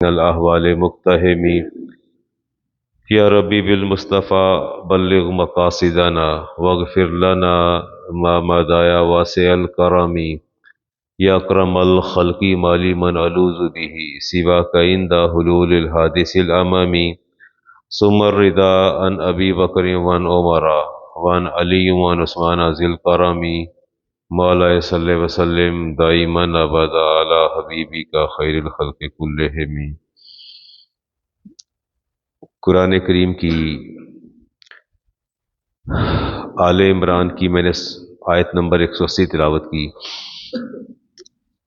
الاحوال مقتحمی یا ربی بالمصطفیٰ بلغ مقاصدنا واغفر لنا ما مدایا واسع الکرم یا اکرم الخلق مالی من الوذ به سواک عند حلول الحادث الاممی ثم الرضا عن ابی بکر وعن عمر وعن علی وعن عثمان ذی الکرم مولا صلی وسلم دائما ابدا علی حبیبی کا خیر الخلق کلہم۔ قرآن کریم کی آل عمران کی میں نے آیت نمبر 180 تلاوت کی۔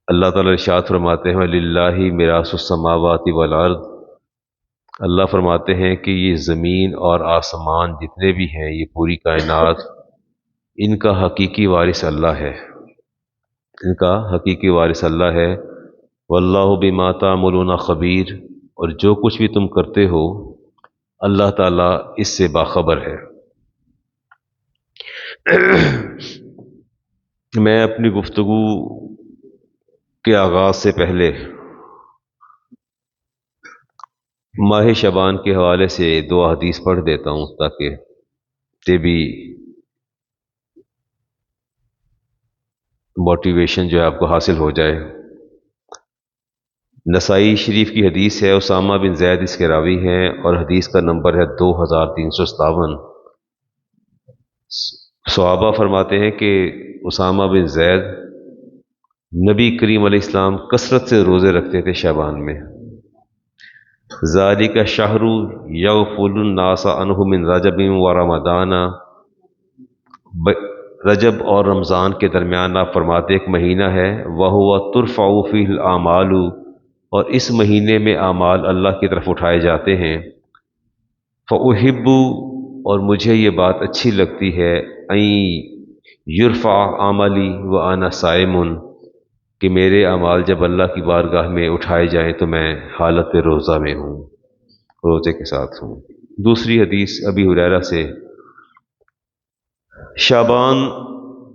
اللہ تعالیٰ ارشاد فرماتے ہیں للہ میراث السماوات والارض، اللہ فرماتے ہیں کہ یہ زمین اور آسمان جتنے بھی ہیں، یہ پوری کائنات، ان کا حقیقی وارث اللہ ہے، ان کا حقیقی وارث اللہ ہے۔ واللہ بما تعملون خبیر، اور جو کچھ بھی تم کرتے ہو اللہ تعالیٰ اس سے باخبر ہے۔ میں اپنی گفتگو کے آغاز سے پہلے ماہ شعبان کے حوالے سے دو حدیث پڑھ دیتا ہوں تاکہ طبی موٹیویشن جو ہے آپ کو حاصل ہو جائے۔ نسائی شریف کی حدیث ہے، اسامہ بن زید اس کے راوی ہیں، اور حدیث کا نمبر ہے 2357۔ صحابہ فرماتے ہیں کہ اسامہ بن زید نبی کریم علیہ السلام کثرت سے روزے رکھتے تھے شعبان میں۔ ذالک شہر یغفل الناس عنہ من رجب و رمضان، رجب اور رمضان کے درمیان آپ فرماتے ایک مہینہ ہے، وہو ترفع فیہ الاعمال، اور اس مہینے میں اعمال اللہ کی طرف اٹھائے جاتے ہیں۔ فاحب، اور مجھے یہ بات اچھی لگتی ہے، ان یرفع عملی وانا صائم، کہ میرے اعمال جب اللہ کی بارگاہ میں اٹھائے جائیں تو میں حالت روزہ میں ہوں، روزے کے ساتھ ہوں۔ دوسری حدیث ابی ہریرہ سے، شعبان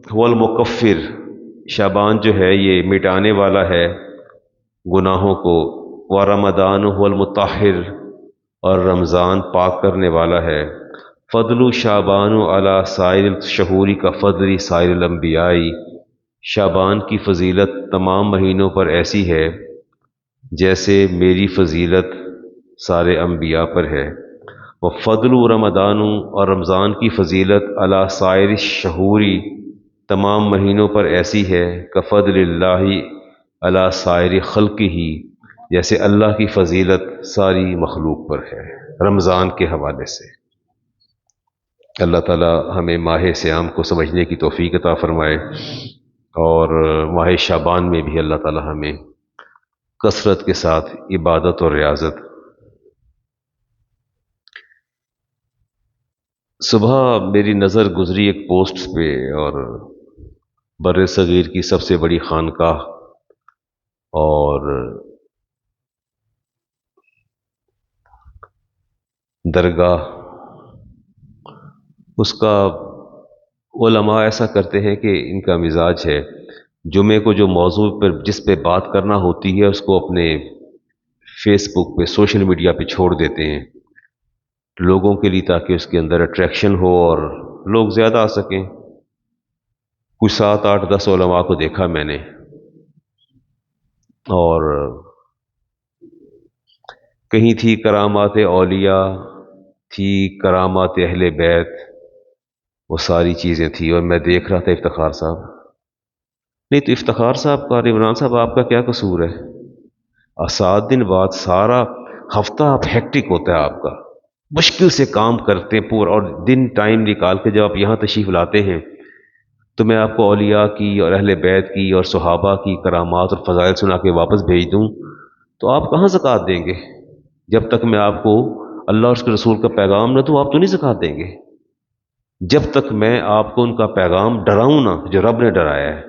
هو المکفر، شعبان جو ہے یہ مٹانے والا ہے گناہوں کو، و رمضان هو المطہر، اور رمضان پاک کرنے والا ہے۔ فضل شعبان علی سائر الشہور کا فضل سائر الانبیاء، شعبان کی فضیلت تمام مہینوں پر ایسی ہے جیسے میری فضیلت سارے انبیاء پر ہے۔ وفضل رمضان، اور رمضان کی فضیلت علی سائر الشہور تمام مہینوں پر ایسی ہے، کفضل اللہ علی سائر خلقہ، جیسے اللہ کی فضیلت ساری مخلوق پر ہے۔ رمضان کے حوالے سے اللہ تعالی ہمیں ماہ صیام کو سمجھنے کی توفیق عطا فرمائے، اور ماہ شعبان میں بھی اللہ تعالی ہمیں کثرت کے ساتھ عبادت اور ریاضت۔ صبح میری نظر گزری ایک پوسٹ پہ، اور بر صغیر کی سب سے بڑی خانقاہ اور درگاہ، اس کا علماء ایسا کرتے ہیں کہ ان کا مزاج ہے جمعے کو جو موضوع پر جس پہ بات کرنا ہوتی ہے اس کو اپنے فیس بک پہ سوشل میڈیا پہ چھوڑ دیتے ہیں لوگوں کے لیے، تاکہ اس کے اندر اٹریکشن ہو اور لوگ زیادہ آ سکیں۔ کچھ 7 8 10 علماء کو دیکھا میں نے، اور کہیں تھی کرامات اولیاء، تھی کرامات اہل بیت، وہ ساری چیزیں تھی، اور میں دیکھ رہا تھا افتخار صاحب۔ نہیں تو افتخار صاحب کا، عمران صاحب آپ کا کیا قصور ہے؟ 7 دن بعد سارا ہفتہ آپ ہیکٹک ہوتا ہے آپ کا، مشکل سے کام کرتے ہیں پورا، اور دن ٹائم نکال کے جب آپ یہاں تشریف لاتے ہیں تو میں آپ کو اولیاء کی اور اہل بیت کی اور صحابہ کی کرامات اور فضائل سنا کے واپس بھیج دوں تو آپ کہاں زکوٰۃ دیں گے؟ جب تک میں آپ کو اللہ اور اس کے رسول کا پیغام نہ دوں آپ تو نہیں زکوٰۃ دیں گے۔ جب تک میں آپ کو ان کا پیغام ڈراؤں نہ جو رب نے ڈرایا ہے،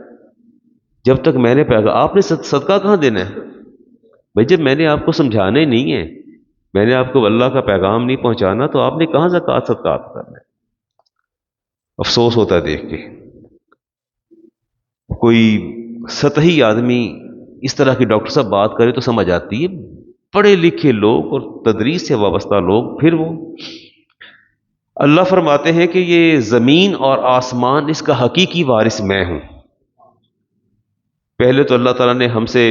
جب تک میں نے پیغام، آپ نے صدقہ کہاں دینا ہے بھائی؟ جب میں نے آپ کو سمجھانا ہی نہیں ہے، میں نے آپ کو اللہ کا پیغام نہیں پہنچانا، تو آپ نے کہاں زکوٰۃ صدقات کرنا ہے؟ افسوس ہوتا ہے دیکھ کے، کوئی سطحی آدمی اس طرح کی ڈاکٹر صاحب بات کرے تو سمجھ آتی ہے، پڑھے لکھے لوگ اور تدریس سے وابستہ لوگ پھر وہ اللہ فرماتے ہیں کہ یہ زمین اور آسمان اس کا حقیقی وارث میں ہوں۔ پہلے تو اللہ تعالیٰ نے ہم سے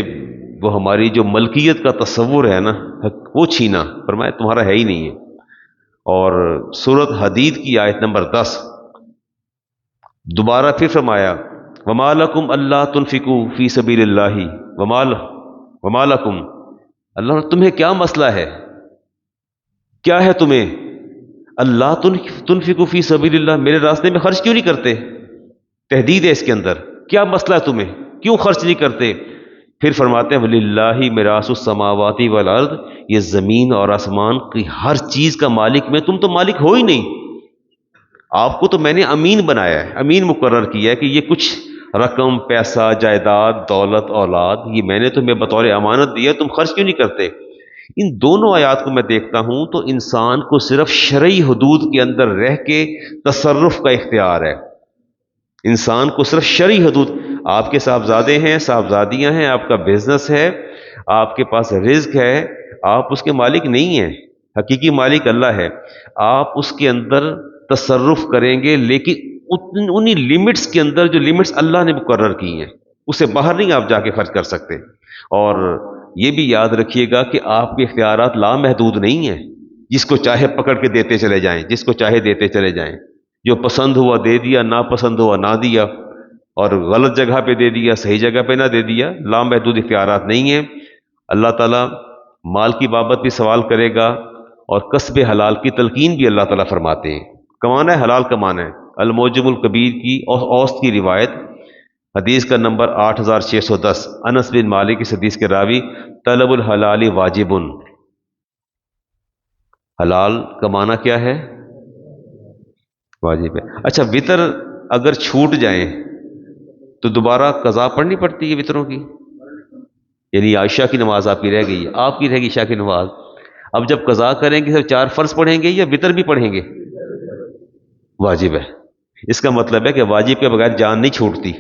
وہ ہماری جو ملکیت کا تصور ہے نا وہ چھینا، فرمایا تمہارا ہے ہی نہیں ہے۔ اور سورۃ حدید کی آیت نمبر 10 دوبارہ پھر فرمایا وما لکم اللہ تنفقوا فی سبیل اللہ وما لکم، اللہ تمہیں کیا مسئلہ ہے، کیا ہے تمہیں اللہ تنفقوا فی سبیل اللہ، میرے راستے میں خرچ کیوں نہیں کرتے؟ تحدید ہے اس کے اندر، کیا مسئلہ ہے تمہیں، کیوں خرچ نہیں کرتے؟ پھر فرماتے ہیں وَلِلَّهِ مِرَاثُ السَّمَاوَاتِ وَالْأَرْضِ، یہ زمین اور آسمان کی ہر چیز کا مالک میں، تم تو مالک ہو ہی نہیں، آپ کو تو میں نے امین بنایا ہے، امین مقرر کیا ہے کہ یہ کچھ رقم، پیسہ، جائیداد، دولت، اولاد، یہ میں نے تمہیں بطور امانت دیا، تم خرچ کیوں نہیں کرتے؟ ان دونوں آیات کو میں دیکھتا ہوں تو انسان کو صرف شرعی حدود کے اندر رہ کے تصرف کا اختیار ہے، انسان کو صرف شرعی حدود، آپ کے صاحبزادے ہیں، صاحبزادیاں ہیں، آپ کا بزنس ہے، آپ کے پاس رزق ہے، آپ اس کے مالک نہیں ہیں، حقیقی مالک اللہ ہے، آپ اس کے اندر تصرف کریں گے لیکن انہی لمٹس کے اندر جو لمٹس اللہ نے مقرر کی ہیں، اس سے باہر نہیں آپ جا کے خرچ کر سکتے۔ اور یہ بھی یاد رکھیے گا کہ آپ کے اختیارات لامحدود نہیں ہیں، جس کو چاہے پکڑ کے دیتے چلے جائیں، جس کو چاہے دیتے چلے جائیں، جو پسند ہوا دے دیا، ناپسند ہوا نہ دیا، اور غلط جگہ پہ دے دیا، صحیح جگہ پہ نہ دے دیا، لامحدود اختیارات نہیں ہیں۔ اللہ تعالیٰ مال کی بابت بھی سوال کرے گا، اور کسب حلال کی تلقین بھی اللہ تعالیٰ فرماتے ہیں، کمانا ہے حلال کمانا ہے۔ الموجم الکبیر کی اوسط کی روایت، حدیث کا نمبر 8610، انس بن مالک اس حدیث کے راوی، طلب الحلال واجب، حلال کمانا کیا ہے؟ واجب ہے۔ اچھا، وطر اگر چھوٹ جائیں تو دوبارہ قضا پڑھنی پڑتی ہے وطروں کی؟ یعنی عائشہ کی نماز آپ کی رہ گئی، آپ کی رہ گئی عشاء کی نماز، اب جب قضا کریں گے صرف 4 فرض پڑھیں گے یا وطر بھی پڑھیں گے؟ واجب ہے۔ اس کا مطلب ہے کہ واجب کے بغیر جان نہیں چھوٹتی،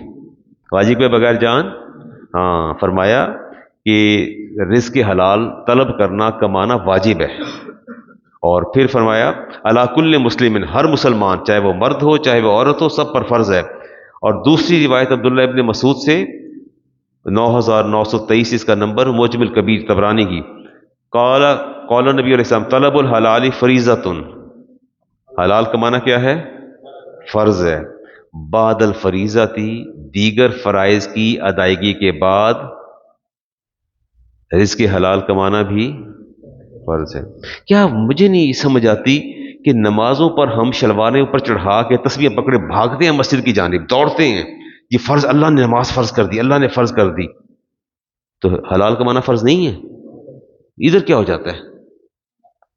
واجب کے بغیر جان، ہاں، فرمایا کہ رزق حلال طلب کرنا، کمانا واجب ہے۔ اور پھر فرمایا علی کل مسلم، ہر مسلمان چاہے وہ مرد ہو چاہے وہ عورت ہو، سب پر فرض ہے۔ اور دوسری روایت عبداللہ ابن مسعود سے 9923 اس کا نمبر، معجم الکبیر طبرانی کی، قال نبی علیہ السلام طلب الحلال فریضۃ، حلال کمانا کیا ہے؟ فرض ہے، بعد الفریضۃ، دیگر فرائض کی ادائیگی کے بعد رزق حلال کمانا بھی فرض ہے۔ کیا مجھے نہیں سمجھ آتی کہ نمازوں پر ہم شلواریں اوپر چڑھا کے تسبیح پکڑے بھاگتے ہیں مسجد کی جانب، دوڑتے ہیں، یہ فرض، اللہ نے نماز فرض کر دی، اللہ نے فرض کر دی، تو حلال کمانا فرض نہیں ہے؟ ادھر کیا ہو جاتا ہے؟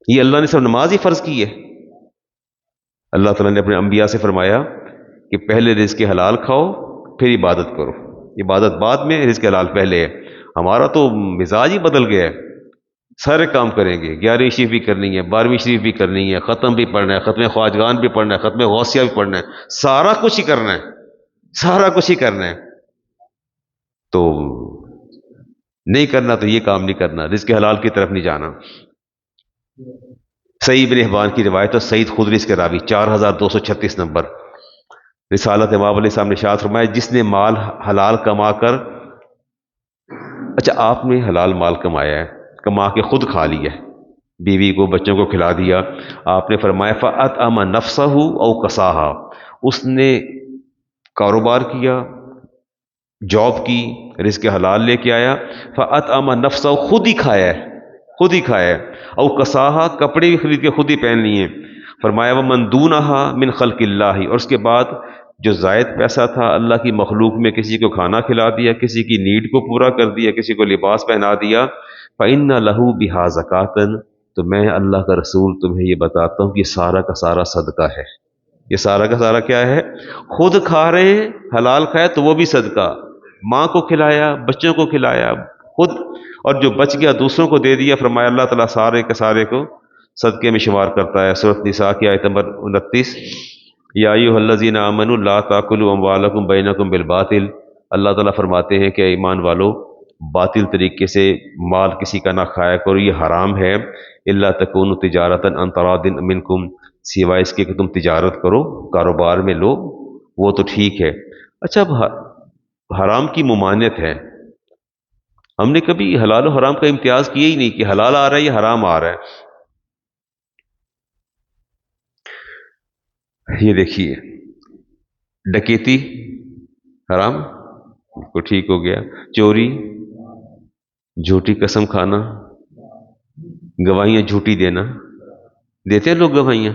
یہ اللہ نے صرف نماز ہی فرض کی ہے۔ اللہ تعالیٰ نے اپنے انبیاء سے فرمایا کہ پہلے رزق حلال کھاؤ پھر عبادت کرو، عبادت بعد میں، رزق حلال پہلے ہے۔ ہمارا تو مزاج ہی بدل گیا ہے، سارے کام کریں گے، 11ویں شریف بھی کرنی ہے، 12ویں شریف بھی کرنی ہے، ختم بھی پڑھنا ہے، ختم خواجگان بھی پڑھنا ہے، ختم غوثیہ بھی پڑھنا ہے، سارا کچھ ہی کرنا ہے، سارا کچھ ہی کرنا ہے۔ تو نہیں کرنا تو یہ کام نہیں کرنا، رزق حلال کی طرف نہیں جانا۔ سعید بن حبان کی روایت ہے، سعید خدری اس کے راوی، 4236 نمبر، رسالت امام علیہ السلام نے ارشاد فرمایا جس نے مال حلال کما کر، اچھا آپ نے حلال مال کمایا ہے، کما کے خود کھا لیا، بیوی کو بچوں کو کھلا دیا، آپ نے فرمایا فَأَطْعَمَ نَفْسَهُ أَوْ كَسَاهَا، اس نے کاروبار کیا، جاب کی، رزق حلال لے کے آیا، فَأَطْعَمَ نَفْسَهُ، خود ہی کھایا ہے، خود ہی کھایا ہے، او کساہا، کپڑے بھی خرید کے خود ہی پہن لیے، فرمایا وَمَن دُونَهَا مِنْ خَلْقِ اللَّهِ، اور اس کے بعد جو زائد پیسہ تھا اللہ کی مخلوق میں، کسی کو کھانا کھلا دیا، کسی کی نیڈ کو پورا کر دیا، کسی کو لباس پہنا دیا، فَإِنَّ لَهُ بِهَا زَكَاةً، تو میں اللہ کا رسول تمہیں یہ بتاتا ہوں کہ سارا کا سارا صدقہ ہے۔ یہ سارا کا سارا کیا ہے؟ خود کھا رہے ہیں، حلال کھایا تو وہ بھی صدقہ، ماں کو کھلایا، بچوں کو کھلایا، خود، اور جو بچ گیا دوسروں کو دے دیا، فرمایا اللہ تعالیٰ سارے کے سارے کو صدقے میں شمار کرتا ہے۔ سورۃ نساء کی آیت نمبر 29، یا ایھا الذین آمنوا لا تاکلوا اموالکم بینکم بالباطل، اللہ تعالیٰ فرماتے ہیں کہ ایمان والو باطل طریقے سے مال کسی کا نہ کھایا کرو، یہ حرام ہے۔ الا تکون تجارتا عن تراض منکم، سوائے اس کے کہ تم تجارت کرو، کاروبار میں لو، وہ تو ٹھیک ہے۔ اچھا، اب حرام کی ممانعت ہے، ہم نے کبھی حلال و حرام کا امتیاز کیا ہی نہیں کہ حلال آ رہا ہے یا حرام آ رہا ہے۔ یہ دیکھیے، ڈکیتی حرام، کو ٹھیک ہو گیا۔ چوری، جھوٹی قسم کھانا، گواہیاں جھوٹی دینا، دیتے ہیں لوگ گواہیاں؟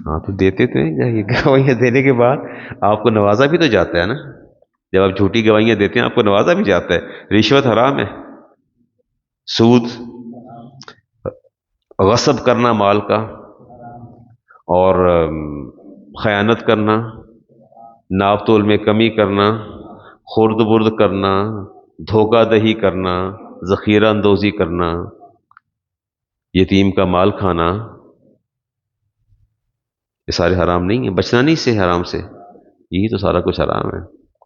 ہاں تو دیتے تو ہیں، گواہیاں دینے کے بعد آپ کو نوازا بھی تو جاتا ہے نا۔ جب آپ جھوٹی گواہیاں دیتے ہیں آپ کو نوازا بھی جاتا ہے۔ رشوت حرام ہے، سود، غصب کرنا مال کا، اور خیانت کرنا، ناپ تول میں کمی کرنا، خرد برد کرنا، دھوکہ دہی کرنا، ذخیرہ اندوزی کرنا، یتیم کا مال کھانا، یہ سارے حرام نہیں ہیں؟ بچنا نہیں اس سے، حرام سے، یہی تو سارا کچھ حرام ہے۔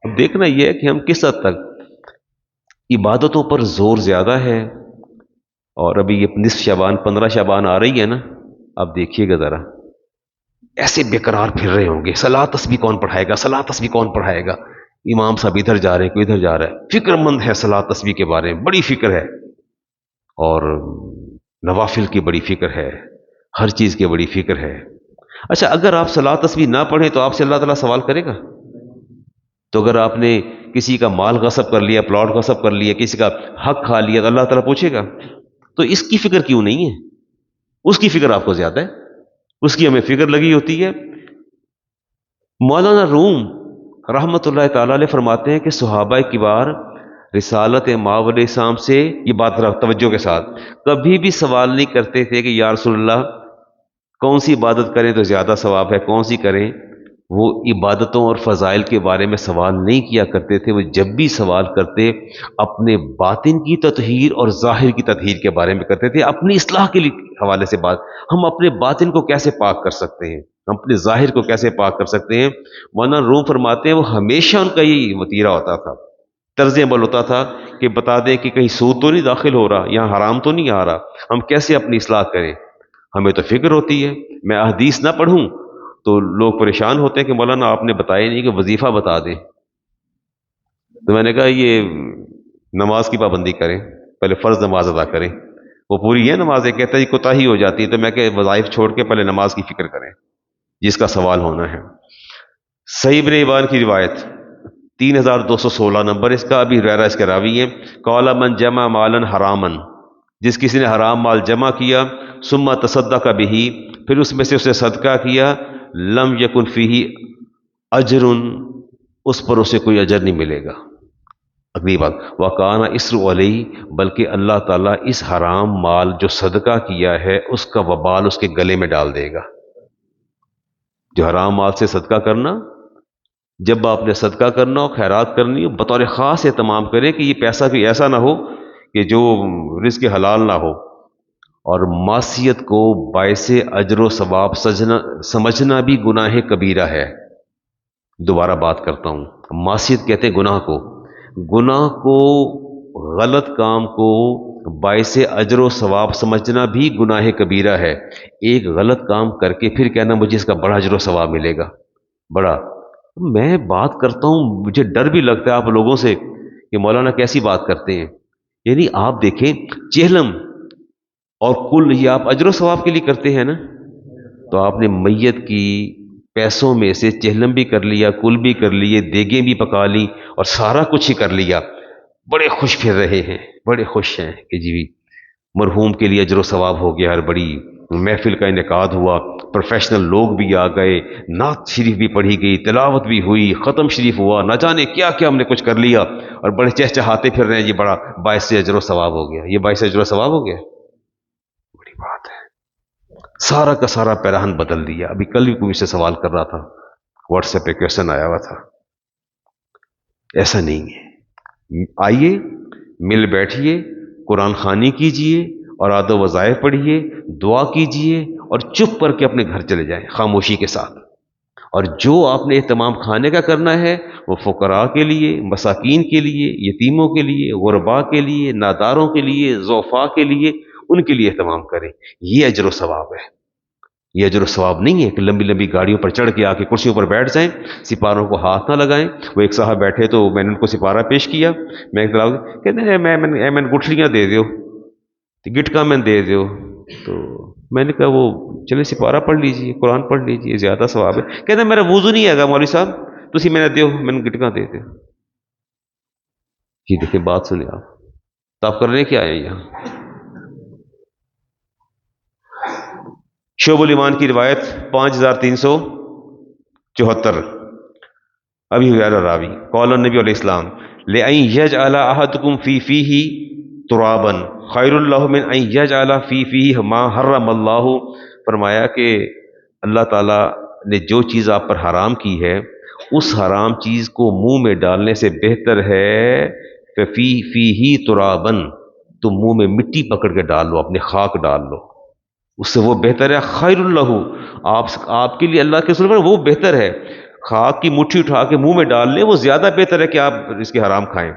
اب دیکھنا یہ ہے کہ ہم کس حد تک عبادتوں پر زور زیادہ ہے، اور ابھی یہ نصف شعبان 15 شعبان آ رہی ہے نا، اب دیکھیے گا ذرا، ایسے بے قرار پھر رہے ہوں گے، صلاۃ تسبیح کون پڑھائے گا، صلاۃ تسبیح کون پڑھائے گا، امام صاحب ادھر جا رہے ہیں کوئی ادھر جا رہا ہے، فکر مند ہے صلاۃ تسبیح کے بارے میں، بڑی فکر ہے، اور نوافل کی بڑی فکر ہے، ہر چیز کی بڑی فکر ہے۔ اچھا، اگر آپ صلاۃ تسبیح نہ پڑھیں تو آپ سے اللہ تعالیٰ سوال کرے گا؟ تو اگر آپ نے کسی کا مال غصب کر لیا، پلاٹ غصب کر لیا، کسی کا حق کھا لیا، تو اللہ تعالیٰ پوچھے گا؟ تو اس کی فکر کیوں نہیں ہے؟ اس کی فکر آپ کو زیادہ ہے، اس کی ہمیں فکر لگی ہوتی ہے۔ مولانا روم رحمۃ اللہ تعالی علیہ فرماتے ہیں کہ صحابہ کبار رسالت ماؤ علیہ السلام سے، یہ بات توجہ کے ساتھ، کبھی بھی سوال نہیں کرتے تھے کہ یا رسول اللہ کون سی عبادت کریں تو زیادہ ثواب ہے، کون سی کریں۔ وہ عبادتوں اور فضائل کے بارے میں سوال نہیں کیا کرتے تھے، وہ جب بھی سوال کرتے اپنے باطن کی تطہیر اور ظاہر کی تطہیر کے بارے میں کرتے تھے، اپنی اصلاح کے حوالے سے بات، ہم اپنے باطن کو کیسے پاک کر سکتے ہیں، ہم اپنے ظاہر کو کیسے پاک کر سکتے ہیں۔ مولانا روم فرماتے ہیں وہ ہمیشہ ان کا یہی وتیرہ ہوتا تھا، طرز عمل ہوتا تھا کہ بتا دیں کہ کہیں سود تو نہیں داخل ہو رہا، یہاں حرام تو نہیں آ رہا، ہم کیسے اپنی اصلاح کریں۔ ہمیں تو فکر ہوتی ہے، میں احادیث نہ پڑھوں تو لوگ پریشان ہوتے ہیں کہ مولانا آپ نے بتایا نہیں کہ وظیفہ بتا دیں۔ تو میں نے کہا یہ نماز کی پابندی کریں، پہلے فرض نماز ادا کریں، وہ پوری ہے نمازیں، کہتا ہے کوتاہی ہو جاتی ہے، تو میں کہ وظائف چھوڑ کے پہلے نماز کی فکر کریں جس کا سوال ہونا ہے۔ صحیح ابن حبان کی روایت 3216 نمبر اس کا، ابھی ہریرہ اس کے راوی ہیں، قال من جمع مالا حراما، جس کسی نے حرام مال جمع کیا، ثم تصدق بہ، پھر اس میں سے اسے صدقہ کیا، لم یکن فیہ اجر، اس پر اسے کوئی اجر نہیں ملے گا۔ اگلی بات، وکان اسر علیہ، بلکہ اللہ تعالیٰ اس حرام مال جو صدقہ کیا ہے اس کا وبال اس کے گلے میں ڈال دے گا۔ جو حرام مال سے صدقہ کرنا، جب آپ نے صدقہ کرنا ہو، خیرات کرنی ہو، بطور خاص اہتمام کریں کہ یہ پیسہ بھی ایسا نہ ہو کہ جو رزق حلال نہ ہو، اور معصیت کو باعث اجر و ثواب سمجھنا بھی گناہ کبیرہ ہے۔ دوبارہ بات کرتا ہوں، معصیت کہتے ہیں گناہ کو، گناہ کو، غلط کام کو باعث اجر و ثواب سمجھنا بھی گناہ کبیرہ ہے۔ ایک غلط کام کر کے پھر کہنا مجھے اس کا بڑا اجر و ثواب ملے گا، بڑا۔ میں بات کرتا ہوں، مجھے ڈر بھی لگتا ہے آپ لوگوں سے کہ مولانا کیسی بات کرتے ہیں۔ یعنی آپ دیکھیں، چہلم اور کل یہ آپ اجر و ثواب کے لیے کرتے ہیں نا، تو آپ نے میت کی پیسوں میں سے چہلم بھی کر لیا، کل بھی کر لیے، دیگیں بھی پکا لی، اور سارا کچھ ہی کر لیا، بڑے خوش پھر رہے ہیں، بڑے خوش ہیں کہ جی مرحوم کے لیے اجر و ثواب ہو گیا، ہر بڑی محفل کا انعقاد ہوا، پروفیشنل لوگ بھی آ گئے، نعت شریف بھی پڑھی گئی، تلاوت بھی ہوئی، ختم شریف ہوا، نہ جانے کیا کیا ہم نے کچھ کر لیا، اور بڑے چہچہاتے پھر رہے ہیں، یہ بڑا باعث اجر و ثواب ہو گیا، یہ باعث اجر و ثواب ہو گیا، بڑی بات ہے۔ سارا کا سارا پیراہن بدل دیا۔ ابھی کل بھی کوئی سے سوال کر رہا تھا، واٹس ایپ پہ کویشچن آیا ہوا تھا۔ ایسا نہیں ہے، آئیے مل بیٹھیے، قرآن خوانی کیجئے، اور آدھو وظائف پڑھیے، دعا کیجئے، اور چپ کر کے اپنے گھر چلے جائیں خاموشی کے ساتھ، اور جو آپ نے اہتمام کھانے کا کرنا ہے وہ فقراء کے لیے، مساکین کے لیے، یتیموں کے لیے، غرباء کے لیے، ناداروں کے لیے، ضعفاء کے لیے، ان کے لیے اہتمام کریں۔ یہ اجر و ثواب ہے۔ یہ اجر و ثواب نہیں ہے کہ لمبی لمبی گاڑیوں پر چڑھ کے آ کے کرسیوں پر بیٹھ جائیں، سپاروں کو ہاتھ نہ لگائیں۔ وہ ایک صاحب بیٹھے تو میں نے ان کو سپارہ پیش کیا، میں کہتے ہیں میں گٹھلیاں دے دیو، گٹکا میں دے دیو۔ تو میں نے کہا وہ چلے سپارہ پڑھ لیجیے، قرآن پڑھ لیجیے، زیادہ ثواب ہے۔ کہتے ہیں میرا وضو نہیں ہے گا مولوی صاحب، تسی میں نے دیو، میں نے گٹکا دے دیو۔ یہ دیکھیں بات سنیں آپ، تو آپ کرنے کیا آئے یہاں؟ شعب الایمان کی روایت 5374، ابی ہریرہ راوی، قال النبی علیہ السلام لئن یجعل احدکم فی فیہ ترابا خیر اللہ من ان یجعل فی فیہ ما حرم اللہ۔ فرمایا کہ اللہ تعالیٰ نے جو چیز آپ پر حرام کی ہے اس حرام چیز کو منہ میں ڈالنے سے بہتر ہے فی فیہ ترابا، تم منہ میں مٹی پکڑ کے ڈال لو، اپنے خاک ڈال لو، اس سے وہ بہتر ہے خیر اللہ، آپ کے لیے اللہ کے رسول پر وہ بہتر ہے۔ خاک کی مٹھی اٹھا کے منہ میں ڈال لیں وہ زیادہ بہتر ہے کہ آپ اس کے حرام کھائیں۔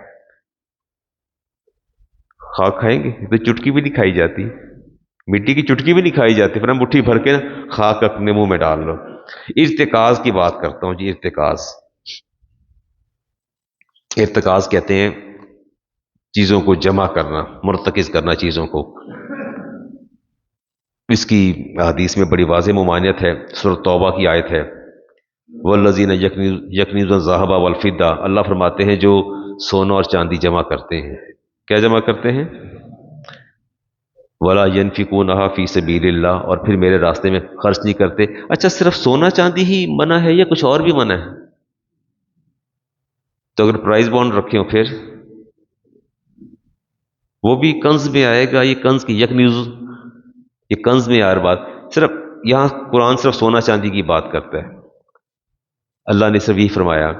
خاک کھائیں گے تو چٹکی بھی نہیں کھائی جاتی، مٹی کی چٹکی بھی نہیں کھائی جاتی، پھر ہم مٹھی بھر کے خاک اپنے منہ میں ڈال لو۔ ارتکاز کی بات کرتا ہوں جی، ارتکاز کہتے ہیں چیزوں کو جمع کرنا، مرتکز کرنا چیزوں کو۔ اس کی حدیث میں بڑی واضح ممانعت ہے، سورۃ توبہ کی آیت ہے، والذین یکنزون الذھب والفضہ۔ اللہ فرماتے ہیں جو سونا اور چاندی جمع کرتے ہیں، کیا جمع کرتے ہیں؟ ولا ینفقونھا فی سبیل اللہ، اور پھر میرے راستے میں خرچ نہیں کرتے۔ اچھا صرف سونا چاندی ہی منع ہے یا کچھ اور بھی منع ہے؟ تو اگر پرائز بانڈ رکھے ہو پھر وہ بھی کنز میں آئے گا۔ یہ کنز کی یکنیز، یہ کنز میں ہر بات، صرف یہاں قرآن صرف سونا چاندی کی بات کرتا ہے، اللہ نے صرف یہی فرمایا۔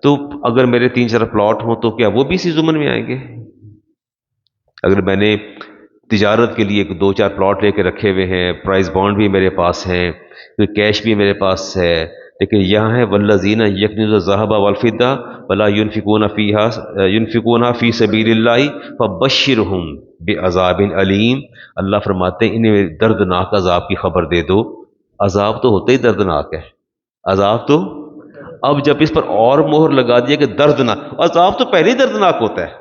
تو اگر میرے 3-4 پلاٹ ہوں تو کیا وہ بھی اسی ضمن میں آئیں گے؟ اگر میں نے تجارت کے لیے 2-4 پلاٹ لے کے رکھے ہوئے ہیں، پرائز بانڈ بھی میرے پاس ہیں، کیش بھی میرے پاس ہے، لیکن یہاں ہے والذین یکنزون الذھب والفضہ ولا ینفقونھا فی سبیل اللہ فبشرھم بعذاب علیم۔ اللہ فرماتے ہیں انہیں دردناک عذاب کی خبر دے دو۔ عذاب تو ہوتے ہی دردناک ہے، عذاب تو اب جب اس پر اور مہر لگا دیا کہ دردناک، عذاب تو پہلے ہی دردناک ہوتا ہے۔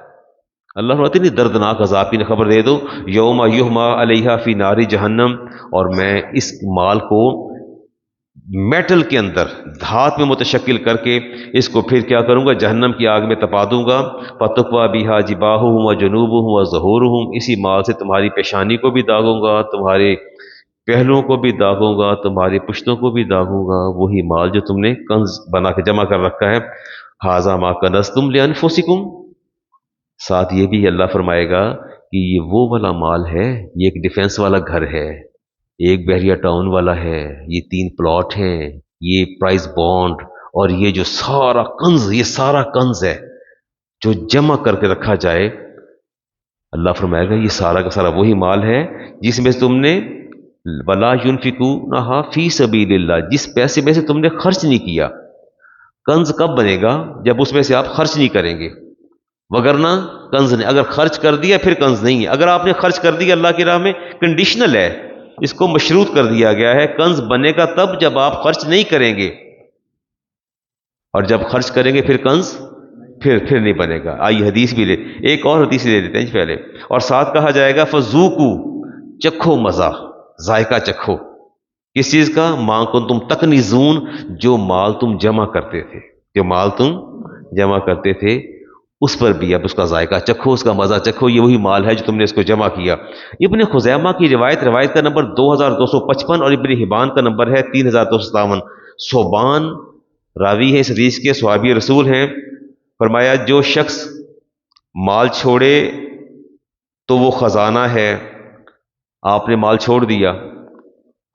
اللہ فرماتے ہیں دردناک عذاب کی خبر دے دو، یوم یحمى علیہا فی نار جہنم، اور میں اس مال کو میٹل کے اندر دھات میں متشکل کر کے اس کو پھر کیا کروں گا؟ جہنم کی آگ میں تپا دوں گا۔ فَتُقْوَى بِهَا جِبَاهُهُمْ وَجُنُوبُهُمْ وَظُهُورُهُمْ، اسی مال سے تمہاری پیشانی کو بھی داغوں گا، تمہارے پہلوؤں کو بھی داغوں گا، تمہاری پشتوں کو بھی داغوں گا، وہی مال جو تم نے کنز بنا کے جمع کر رکھا ہے۔ هَذَا مَا كَنَزْتُمْ لِأَنفُسِكُمْ، ساتھ یہ بھی اللہ فرمائے گا کہ یہ وہ والا مال ہے، یہ ایک ڈیفنس والا گھر ہے، ایک بحریہ ٹاؤن والا ہے، یہ 3 پلاٹ ہیں، یہ پرائز بانڈ، اور یہ جو سارا کنز، یہ سارا کنز ہے جو جمع کر کے رکھا جائے۔ اللہ فرمائے گا یہ سارا کا سارا وہی مال ہے جس میں سے تم نے ولا ینفقونھا فی سبیل اللہ، جس پیسے میں سے تم نے خرچ نہیں کیا۔ کنز کب بنے گا؟ جب اس میں سے آپ خرچ نہیں کریں گے، وگرنہ کنز نہیں۔ اگر خرچ کر دیا پھر کنز نہیں ہے۔ اگر آپ نے خرچ کر دیا اللہ کی راہ میں، کنڈیشنل ہے، اس کو مشروط کر دیا گیا ہے۔ کنز بنے گا تب جب آپ خرچ نہیں کریں گے، اور جب خرچ کریں گے پھر کنز پھر نہیں بنے گا۔ آئیے حدیث بھی لے، ایک اور حدیث لے لیتے ہیں پہلے، اور ساتھ کہا جائے گا فذوقوا، چکھو مزہ، ذائقہ چکھو، کس چیز کا؟ ما کنتم تکنزون، جو مال تم جمع کرتے تھے، جو مال تم جمع کرتے تھے اس پر بھی اب اس کا ذائقہ چکھو، اس کا مزہ چکھو، یہ وہی مال ہے جو تم نے اس کو جمع کیا۔ ابن خزیمہ کی روایت کا نمبر 2255 اور ابن حبان کا نمبر ہے 3257۔ صوبان راوی ہے اس حدیث کے، صحابی رسول ہیں۔ فرمایا جو شخص مال چھوڑے تو وہ خزانہ ہے، آپ نے مال چھوڑ دیا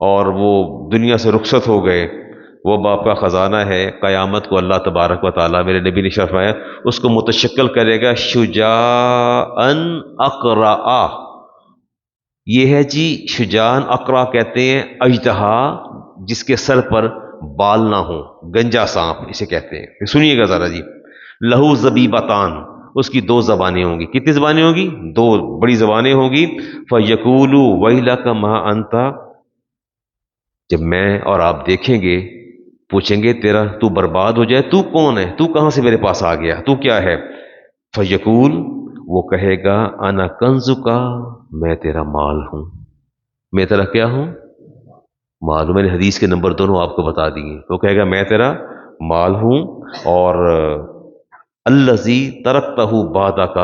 اور وہ دنیا سے رخصت ہو گئے، وہ باپ کا خزانہ ہے۔ قیامت کو اللہ تبارک و تعالیٰ، میرے نبی نے فرمایا، اس کو متشکل کرے گا شجاعاً اقرعا۔ یہ ہے جی شجاعاً اقرع، کہتے ہیں اژدہا جس کے سر پر بال نہ ہوں، گنجا سانپ اسے کہتے ہیں۔ سنیے گا ذرا جی، لہو زبیبتان، اس کی دو زبانیں ہوں گی۔ کتنی زبانیں ہوں گی؟ دو بڑی زبانیں ہوں گی۔ فَيَقُولُ وَيْلَكَ مَا أَنْتَ، جب میں اور آپ دیکھیں گے، پوچھیں گے تیرا تو برباد ہو جائے، تو کون ہے، تو کہاں سے میرے پاس آ گیا، تو کیا ہے؟ فیقول، وہ کہے گا انا کنزک، میں تیرا مال ہوں، میں تیرا کیا ہوں؟ مال ہوں۔ میں نے حدیث کے نمبر دونوں آپ کو بتا دیے۔ وہ کہے گا میں تیرا مال ہوں، اور الذی ترکتہ بعدک،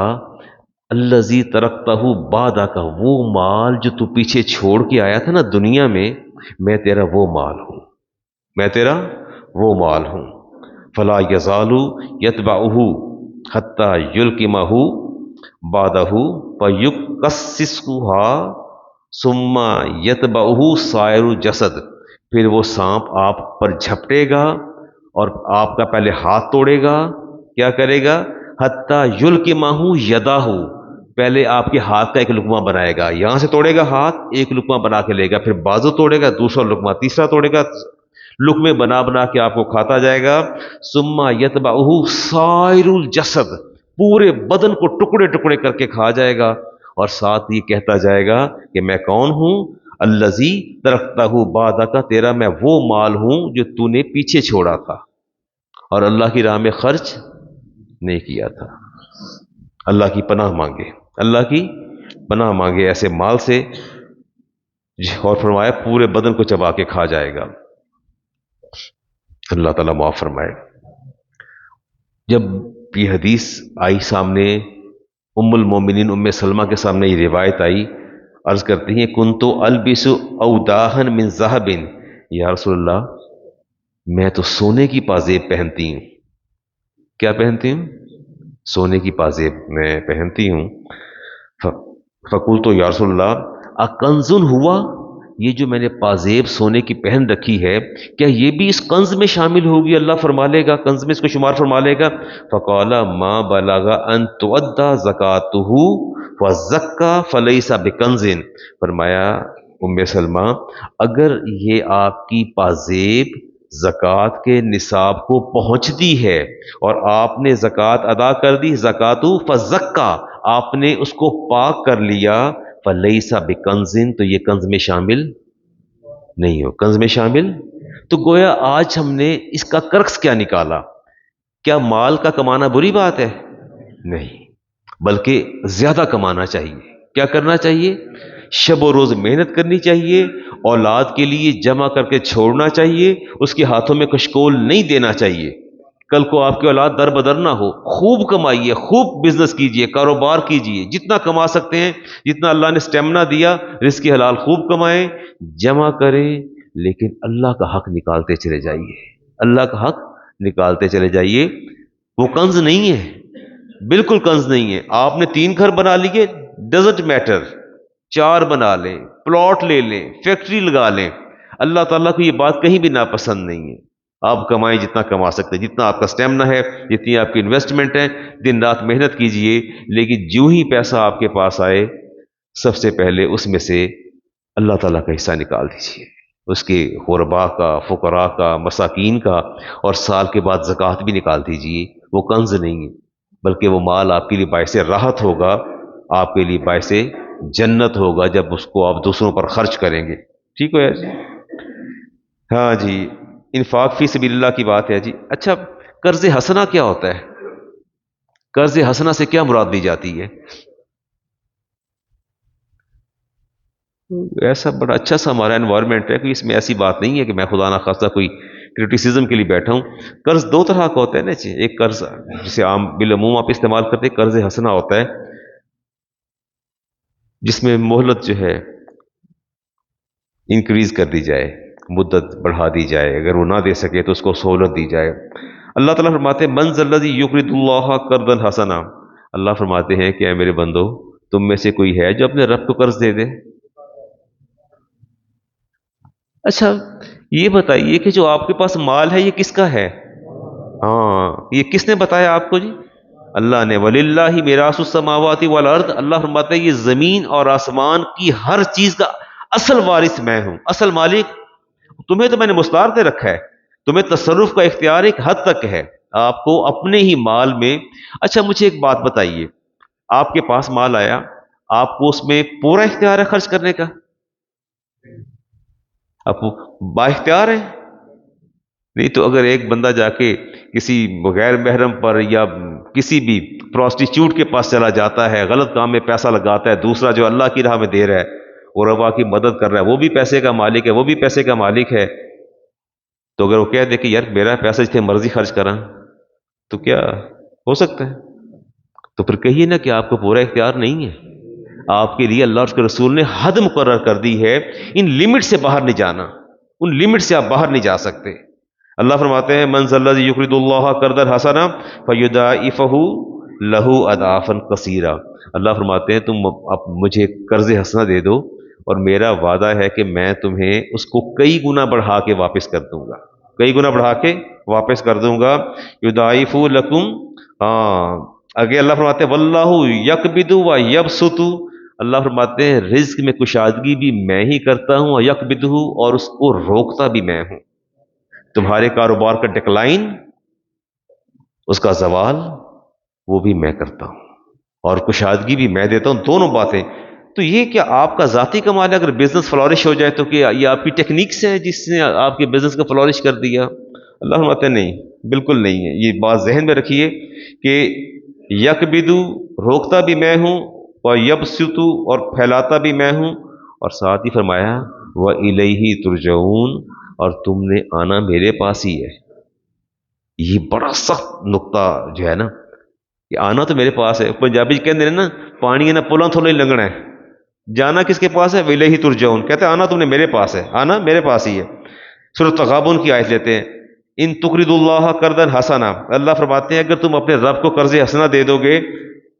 الذی ترکتہ بعدک، وہ مال جو تو پیچھے چھوڑ کے آیا تھا نا دنیا میں تیرا وہ مال ہوں، میں تیرا وہ مال ہوں۔ فلا یزال یتبعہ حتی یلکمہ بعدہ فیکسسھا ثم یتبعہ سائر الجسد، پھر وہ سانپ آپ پر جھپٹے گا اور آپ کا پہلے ہاتھ توڑے گا، کیا کرے گا؟ حتی یلکمہ یدہ، پہلے آپ کے ہاتھ کا ایک لقمہ بنائے گا، یہاں سے توڑے گا ہاتھ، ایک لقمہ بنا کے لے گا، پھر بازو توڑے گا، دوسرا لقمہ، تیسرا توڑے گا، لقمے بنا بنا کے آپ کو کھاتا جائے گا۔ ثم یتبعہ سائر الجسد، پورے بدن کو ٹکڑے ٹکڑے کر کے کھا جائے گا، اور ساتھ یہ کہتا جائے گا کہ میں کون ہوں؟ الذی ترکتہ بعدک، تیرا میں وہ مال ہوں جو تو نے پیچھے چھوڑا تھا اور اللہ کی راہ میں خرچ نہیں کیا تھا۔ اللہ کی پناہ مانگے، اللہ کی پناہ مانگے ایسے مال سے، اور فرمایا پورے بدن کو چبا کے کھا جائے گا۔ اللہ تعالیٰ معاف فرمائے۔ جب یہ حدیث آئی سامنے، ام المومنین ام سلمہ کے سامنے یہ روایت آئی، عرض کرتی ہیں کنتو البس اوداہن من ذہب، یا رسول اللہ میں تو سونے کی پازیب پہنتی ہوں۔ کیا پہنتی ہوں؟ سونے کی پازیب میں پہنتی ہوں۔ فقلت یا رسول اللہ اکنزن ہوا، یہ جو میں نے پازیب سونے کی پہن رکھی ہے کیا یہ بھی اس کنز میں شامل ہوگی؟ اللہ فرما لے گا کنز میں اس کو شمار فرما لے گا؟ فقال ما بلغ ان تؤدى زکاتہ فزکا فلیس بکنز، فرمایا ام سلمہ اگر یہ آپ کی پازیب زکوٰۃ کے نصاب کو پہنچتی ہے اور آپ نے زکوٰۃ ادا کر دی، زکاتہ فزکا، آپ نے اس کو پاک کر لیا، فلیس بکنز، تو یہ کنز میں شامل نہیں ہو، کنز میں شامل۔ تو گویا آج ہم نے اس کا کرکس کیا نکالا؟ کیا مال کا کمانا بری بات ہے؟ نہیں، بلکہ زیادہ کمانا چاہیے۔ کیا کرنا چاہیے؟ شب و روز محنت کرنی چاہیے، اولاد کے لیے جمع کر کے چھوڑنا چاہیے، اس کے ہاتھوں میں کشکول نہیں دینا چاہیے، کل کو آپ کی اولاد در بدر نہ ہو۔ خوب کمائیے، خوب بزنس کیجئے، کاروبار کیجئے، جتنا کما سکتے ہیں، جتنا اللہ نے سٹیمنا دیا، رزق حلال خوب کمائیں، جمع کریں، لیکن اللہ کا حق نکالتے چلے جائیے، اللہ کا حق نکالتے چلے جائیے۔ وہ کنز نہیں ہے، بالکل کنز نہیں ہے۔ آپ نے 3 گھر بنا لیے، ڈزنٹ میٹر، 4 بنا لیں، پلاٹ لے لیں، فیکٹری لگا لیں، اللہ تعالیٰ کو یہ بات کہیں بھی ناپسند نہیں ہے۔ آپ کمائیں جتنا کما سکتے ہیں، جتنا آپ کا سٹیمنا ہے، جتنی آپ کی انویسٹمنٹ ہے، دن رات محنت کیجئے، لیکن جو ہی پیسہ آپ کے پاس آئے سب سے پہلے اس میں سے اللہ تعالیٰ کا حصہ نکال دیجئے، اس کے غربا کا، فقراء کا، مساکین کا، اور سال کے بعد زکوٰۃ بھی نکال دیجئے۔ وہ کنز نہیں ہے، بلکہ وہ مال آپ کے لیے باعث راحت ہوگا، آپ کے لیے باعث جنت ہوگا جب اس کو آپ دوسروں پر خرچ کریں گے۔ ٹھیک ہو یا جی؟ ہاں جی، انفاق فی سبیل اللہ کی بات ہے جی۔ اچھا، قرض حسنہ کیا ہوتا ہے؟ قرض حسنہ سے کیا مراد لی جاتی ہے؟ ایسا بڑا اچھا سا ہمارا انوائرمنٹ ہے کہ اس میں ایسی بات نہیں ہے کہ میں خدا نہ خواستہ کوئی کرٹیسزم کے لیے بیٹھا ہوں۔ قرض 2 طرح کا ہوتا ہے نا جی، ایک قرض جسے عام بالعموم آپ استعمال کرتے ہیں، قرض حسنہ ہوتا ہے جس میں مہلت جو ہے انکریز کر دی جائے، مدت بڑھا دی جائے، اگر وہ نہ دے سکے تو اس کو سہولت دی جائے۔ اللہ تعالیٰ فرماتے ہیں من ذا الذی یقرض اللہ قرضا حسنا، اللہ فرماتے ہیں کہ اے میرے بندو تم میں سے کوئی ہے جو اپنے رب کو قرض دے دے؟ اچھا یہ بتائیے کہ جو آپ کے پاس مال ہے یہ کس کا ہے؟ ہاں، یہ کس نے بتایا آپ کو جی؟ اللہ نے۔ وَلِلَّهِ مِيرَاثُ السَّمَاوَاتِ وَالْأَرْضِ، اللہ فرماتے ہیں یہ زمین اور آسمان کی ہر چیز کا اصل وارث میں ہوں، اصل مالک۔ تمہیں تو میں نے مستعار دے رکھا ہے، تمہیں تصرف کا اختیار ایک حد تک ہے، آپ کو اپنے ہی مال میں. اچھا مجھے ایک بات بتائیے، آپ کے پاس مال آیا، آپ کو اس میں پورا اختیار ہے خرچ کرنے کا؟ آپ با اختیار ہے. نہیں تو اگر ایک بندہ جا کے کسی غیر محرم پر یا کسی بھی پروسٹیچیوٹ کے پاس چلا جاتا ہے، غلط کام میں پیسہ لگاتا ہے، دوسرا جو اللہ کی راہ میں دے رہا ہے، غربا کی مدد کر رہا ہے، وہ بھی پیسے کا مالک ہے، وہ بھی پیسے کا مالک ہے، تو اگر وہ کہہ دے کہ یار میرا پیسہ جتنے مرضی خرچ کرا، تو کیا ہو سکتا ہے؟ تو پھر کہیے نا کہ آپ کو پورا اختیار نہیں ہے. آپ کے لیے اللہ اور اس کے رسول نے حد مقرر کر دی ہے، ان لمٹ سے باہر نہیں جانا، ان لمٹ سے آپ باہر نہیں جا سکتے. اللہ فرماتے ہیں من ذا الذی یقرض اللہ قرضا حسنا فیضاعفہ لہ اضعافا کثیرا. اللہ فرماتے ہیں تم اب مجھے قرض حسنا دے دو اور میرا وعدہ ہے کہ میں تمہیں اس کو کئی گنا بڑھا کے واپس کر دوں گا، کئی گنا بڑھا کے واپس کر دوں گا. یضاعف لکم. ہاں آگے اللہ فرماتے ہیں واللہ یقبض و یبسط. اللہ فرماتے ہیں رزق میں کشادگی بھی میں ہی کرتا ہوں، اور یقبض، اور اس کو روکتا بھی میں ہوں. تمہارے کاروبار کا ڈکلائن، اس کا زوال، وہ بھی میں کرتا ہوں، اور کشادگی بھی میں دیتا ہوں. دونوں باتیں. تو یہ کیا آپ کا ذاتی کمال ہے؟ اگر بزنس فلورش ہو جائے تو کیا یہ آپ کی ٹیکنیکس ہے جس نے آپ کے بزنس کو فلورش کر دیا؟ اللہ فرماتے ہیں نہیں، بالکل نہیں ہے. یہ بات ذہن میں رکھیے کہ یکبدو، روکتا بھی میں ہوں، اور یبسطو، اور پھیلاتا بھی میں ہوں، اور ساتھ ہی فرمایا وَإِلَيْهِ تُرْجَعُونَ، اور تم نے آنا میرے پاس ہی ہے. یہ بڑا سخت نقطہ جو ہے نا، کہ آنا تو میرے پاس ہے. پنجابی کہتے ہیں نا پانی ہے نا پولاں تھوڑا ہی لنگنا ہے. جانا کس کے پاس ہے؟ وَإِلَيْهِ تُرْجَعُونَ. کہتے ہیں آنا تم نے میرے پاس ہے، آنا میرے پاس ہی ہے. سورۃ تغابن کی آیت لیتے ہیں، ان تقرضوا اللہ قرضا حسنا. اللہ فرماتے ہیں اگر تم اپنے رب کو قرض حسنا دے دو گے،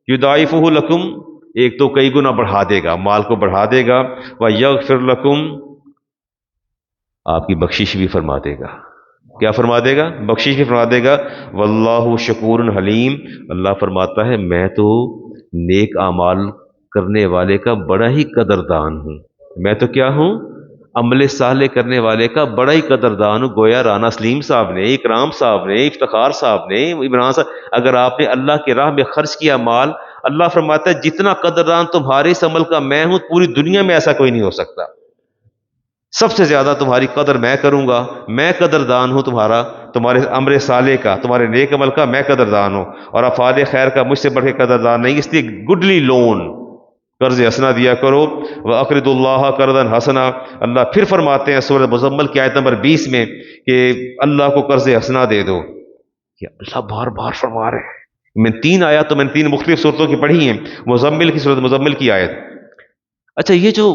یضاعفہ لکم، ایک تو کئی گنا بڑھا دے گا، مال کو بڑھا دے گا، ویغفر لکم، آپ کی بخشش بھی فرما دے گا. کیا فرما دے گا؟ بخشش بھی فرما دے گا. واللہ شکور حلیم. اللہ فرماتا ہے میں تو نیک اعمال کرنے والے کا بڑا ہی قدردان ہوں. میں تو کیا ہوں؟ عمل صالح کرنے والے کا بڑا ہی قدردان ہوں. گویا رانا سلیم صاحب نے، اکرام صاحب نے، افتخار صاحب نے، عمران صاحب، اگر آپ نے اللہ کی راہ میں خرچ کیا مال، اللہ فرماتا ہے جتنا قدردان تمہارے اس عمل کا میں ہوں، پوری دنیا میں ایسا کوئی نہیں ہو سکتا. سب سے زیادہ تمہاری قدر میں کروں گا. میں قدردان ہوں تمہارے عمل صالح کا، تمہارے نیک عمل کا میں قدردان ہوں، اور افعال خیر کا مجھ سے بڑھ کے قدردان نہیں. اس لیے گڈلی لون، قرض حسنا دیا کرو. وَأَقْرِضُوا اللَّهَ قَرْضًا حَسَنًا. اللہ پھر فرماتے ہیں سورۃ مزمل کی آیت نمبر 20 میں کہ اللہ کو قرض حسنا دے دو. یہ اللہ بار بار فرما رہے ہیں. میں نے تین مختلف صورتوں کی پڑھی ہیں. مزمل کی سورۃ مزمل کی آیت. اچھا یہ جو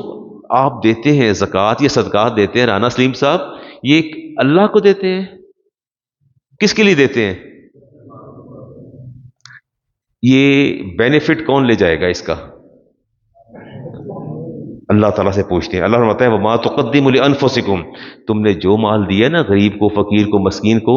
آپ دیتے ہیں زکوٰۃ، یہ صدقات دیتے ہیں رانا سلیم صاحب، یہ اللہ کو دیتے ہیں؟ کس کے لیے دیتے ہیں؟ یہ بینیفٹ کون لے جائے گا اس کا؟ اللہ تعالیٰ سے پوچھتے ہیں. اللہ فرماتا ہے وَمَا تُقَدِّمُوا لِأَنفُسِكُمْ. تم نے جو مال دیا نا غریب کو، فقیر کو، مسکین کو،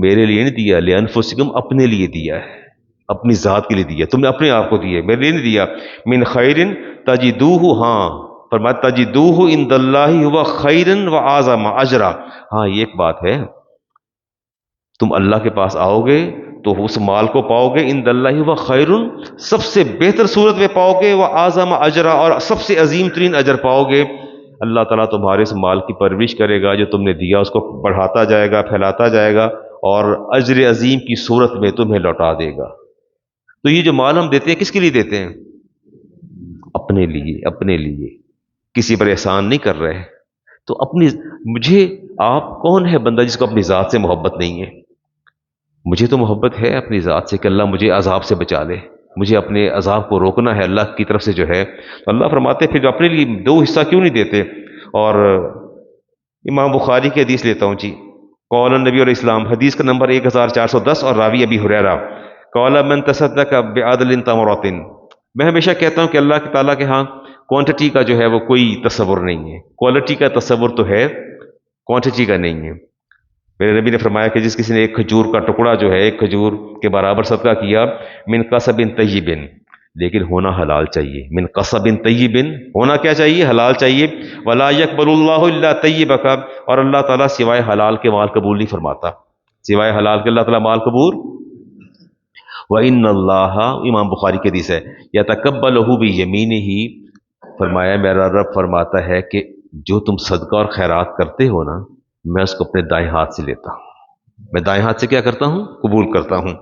میرے لیے نہیں دیا. لِأَنفُسِكُمْ، اپنے لیے دیا ہے، اپنی ذات کے لیے دیا. تم نے اپنے آپ کو دیے، میرے لیے نہیں دیا. من خیرن تجدوہ، ہاں فرمایا تجدوہ عند اللہ ہوا خیرن و اعظم اجرا. ہاں یہ ایک بات ہے، تم اللہ کے پاس آؤ گے تو اس مال کو پاؤ گے عند اللہ ہوا خیرن، سب سے بہتر صورت میں پاؤ گے، و اعظم اجرا، اور سب سے عظیم ترین اجر پاؤ گے. اللہ تعالیٰ تمہارے اس مال کی پرورش کرے گا، جو تم نے دیا اس کو بڑھاتا جائے گا، پھیلاتا جائے گا، اور اجر عظیم کی صورت میں تمہیں لوٹا دے گا. تو یہ جو مال ہم دیتے ہیں کس کے لیے دیتے ہیں؟ اپنے لیے، اپنے لیے. کسی پر احسان نہیں کر رہے. تو اپنی، مجھے آپ کون ہے بندہ جس کو اپنی ذات سے محبت نہیں ہے؟ مجھے تو محبت ہے اپنی ذات سے کہ اللہ مجھے عذاب سے بچا لے، مجھے اپنے عذاب کو روکنا ہے اللہ کی طرف سے جو ہے. تو اللہ فرماتے پھر جو اپنے لیے دو حصہ کیوں نہیں دیتے؟ اور امام بخاری کی حدیث لیتا ہوں جی. قول النبی علیہ السلام، حدیث کا نمبر 1410، اور راوی ابی ہریرہ. قال من تصدق بعدل تمرۃ. میں ہمیشہ کہتا ہوں کہ اللہ تعالیٰ کے ہاں کوانٹٹی کا جو ہے وہ کوئی تصور نہیں ہے. کوالٹی کا تصور تو ہے، کوانٹٹی کا نہیں ہے. میرے نبی نے فرمایا کہ جس کسی نے ایک کھجور کا ٹکڑا جو ہے، ایک کھجور کے برابر صدقہ کیا، من قصب طیب، لیکن ہونا حلال چاہیے، من قصب طیب، ہونا کیا چاہیے؟ حلال چاہیے. ولا یقبل اللہ الا طیبا، اور اللہ تعالیٰ سوائے حلال کے مال قبول نہیں فرماتا، سوائے حلال کے اللہ تعالیٰ مال قبول. وَإِنَّ اللَّهَ، امام بخاری کی حدیث ہے، يَتَقَبَّلُهُ بِيَمِينِهِ، فرمایا میرا رب فرماتا ہے کہ جو تم صدقہ اور خیرات کرتے ہو نا، میں اس کو اپنے دائیں ہاتھ سے لیتا ہوں، میں دائیں ہاتھ سے کیا کرتا ہوں؟ قبول کرتا ہوں.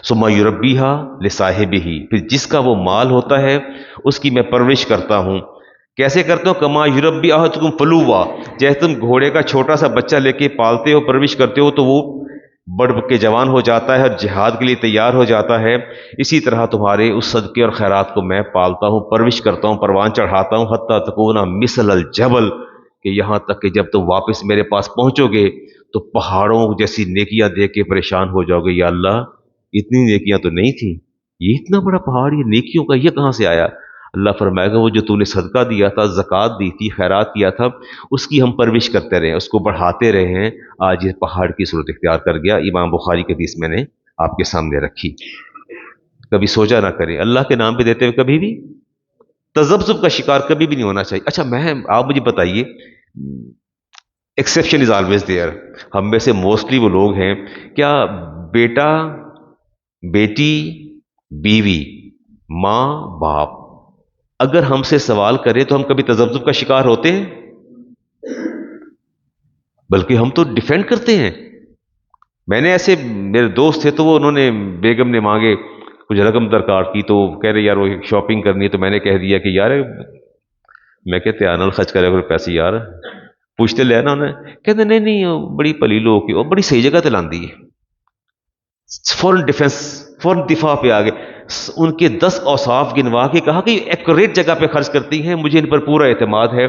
ثم یربیها لصاحبہ، پھر جس کا وہ مال ہوتا ہے اس کی میں پرورش کرتا ہوں. کیسے کرتا ہوں؟ کما یربی احدکم فلوا، جیسے تم گھوڑے کا چھوٹا سا بچہ لے کے پالتے ہو، پرورش کرتے ہو تو وہ بڑھ کے جوان ہو جاتا ہے اور جہاد کے لیے تیار ہو جاتا ہے، اسی طرح تمہارے اس صدقے اور خیرات کو میں پالتا ہوں، پرورش کرتا ہوں، پروان چڑھاتا ہوں، حتیٰ تکون مثل الجبل، کہ یہاں تک کہ جب تم واپس میرے پاس پہنچو گے تو پہاڑوں جیسی نیکیاں دیکھ کے پریشان ہو جاؤ گے، یا اللہ اتنی نیکیاں تو نہیں تھیں، یہ اتنا بڑا پہاڑ، یہ نیکیوں کا یہ کہاں سے آیا؟ اللہ فرمائے گا وہ جو تو نے صدقہ دیا تھا، زکوٰۃ دی تھی، خیرات کیا تھا، اس کی ہم پرورش کرتے رہے ہیں، اس کو بڑھاتے رہے ہیں، آج یہ پہاڑ کی صورت اختیار کر گیا. امام بخاری کی حدیث میں نے آپ کے سامنے رکھی. کبھی سوچا نہ کریں، اللہ کے نام پہ دیتے ہوئے کبھی بھی تذبذب کا شکار کبھی بھی نہیں ہونا چاہیے. اچھا آپ مجھے بتائیے، ایکسیپشن از آلویز دیئر، ہم میں سے موسٹلی وہ لوگ ہیں، کیا بیٹا، بیٹی، بیوی، ماں، باپ اگر ہم سے سوال کرے تو ہم کبھی تذبذب کا شکار ہوتے ہیں؟ بلکہ ہم تو ڈیفینڈ کرتے ہیں. میں نے ایسے، میرے دوست تھے تو وہ انہوں نے، بیگم نے مانگے کچھ رقم درکار کی تو کہہ رہے یار وہ شاپنگ کرنی ہے، تو میں نے کہہ دیا کہ یار میں کہتے آنل خرچ کرے کوئی پیسے یار، پوچھتے لے نا انہیں، کہتے نہیں نہیں وہ بڑی پلی لوگ کی، وہ بڑی صحیح جگہ تلاندی ہے، فوراً ڈیفenس، فوراً دفاع پہ آگے. ان کے 10 اوصاف گنوا کے کہا کہ ایکوریٹ جگہ پہ خرچ کرتی ہیں، مجھے ان پر پورا اعتماد ہے.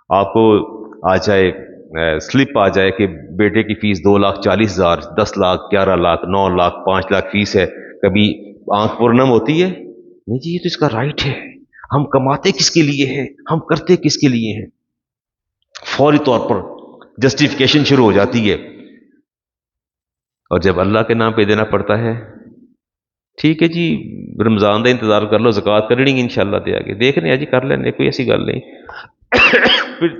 آپ کو آ جائے سلپ آ جائے کہ بیٹے کی فیس 2,40,000، 10 لاکھ، 11 لاکھ، 9 لاکھ، 5 لاکھ فیس ہے، کبھی آنکھ پرنم ہوتی ہے؟ نہیں جی، یہ تو اس کا رائٹ ہے، ہم کماتے کس کے لیے ہیں، ہم کرتے کس کے لیے ہیں، فوری طور پر جسٹیفیکیشن شروع ہو جاتی ہے. اور جب اللہ کے نام پہ دینا پڑتا ہے، ٹھیک ہے جی رمضان کا انتظار کر لو، زکوٰۃ کرنی ہے انشاءاللہ دے آگے دیکھ رہے ہیں جی، کر لینے، کوئی ایسی گل نہیں. پھر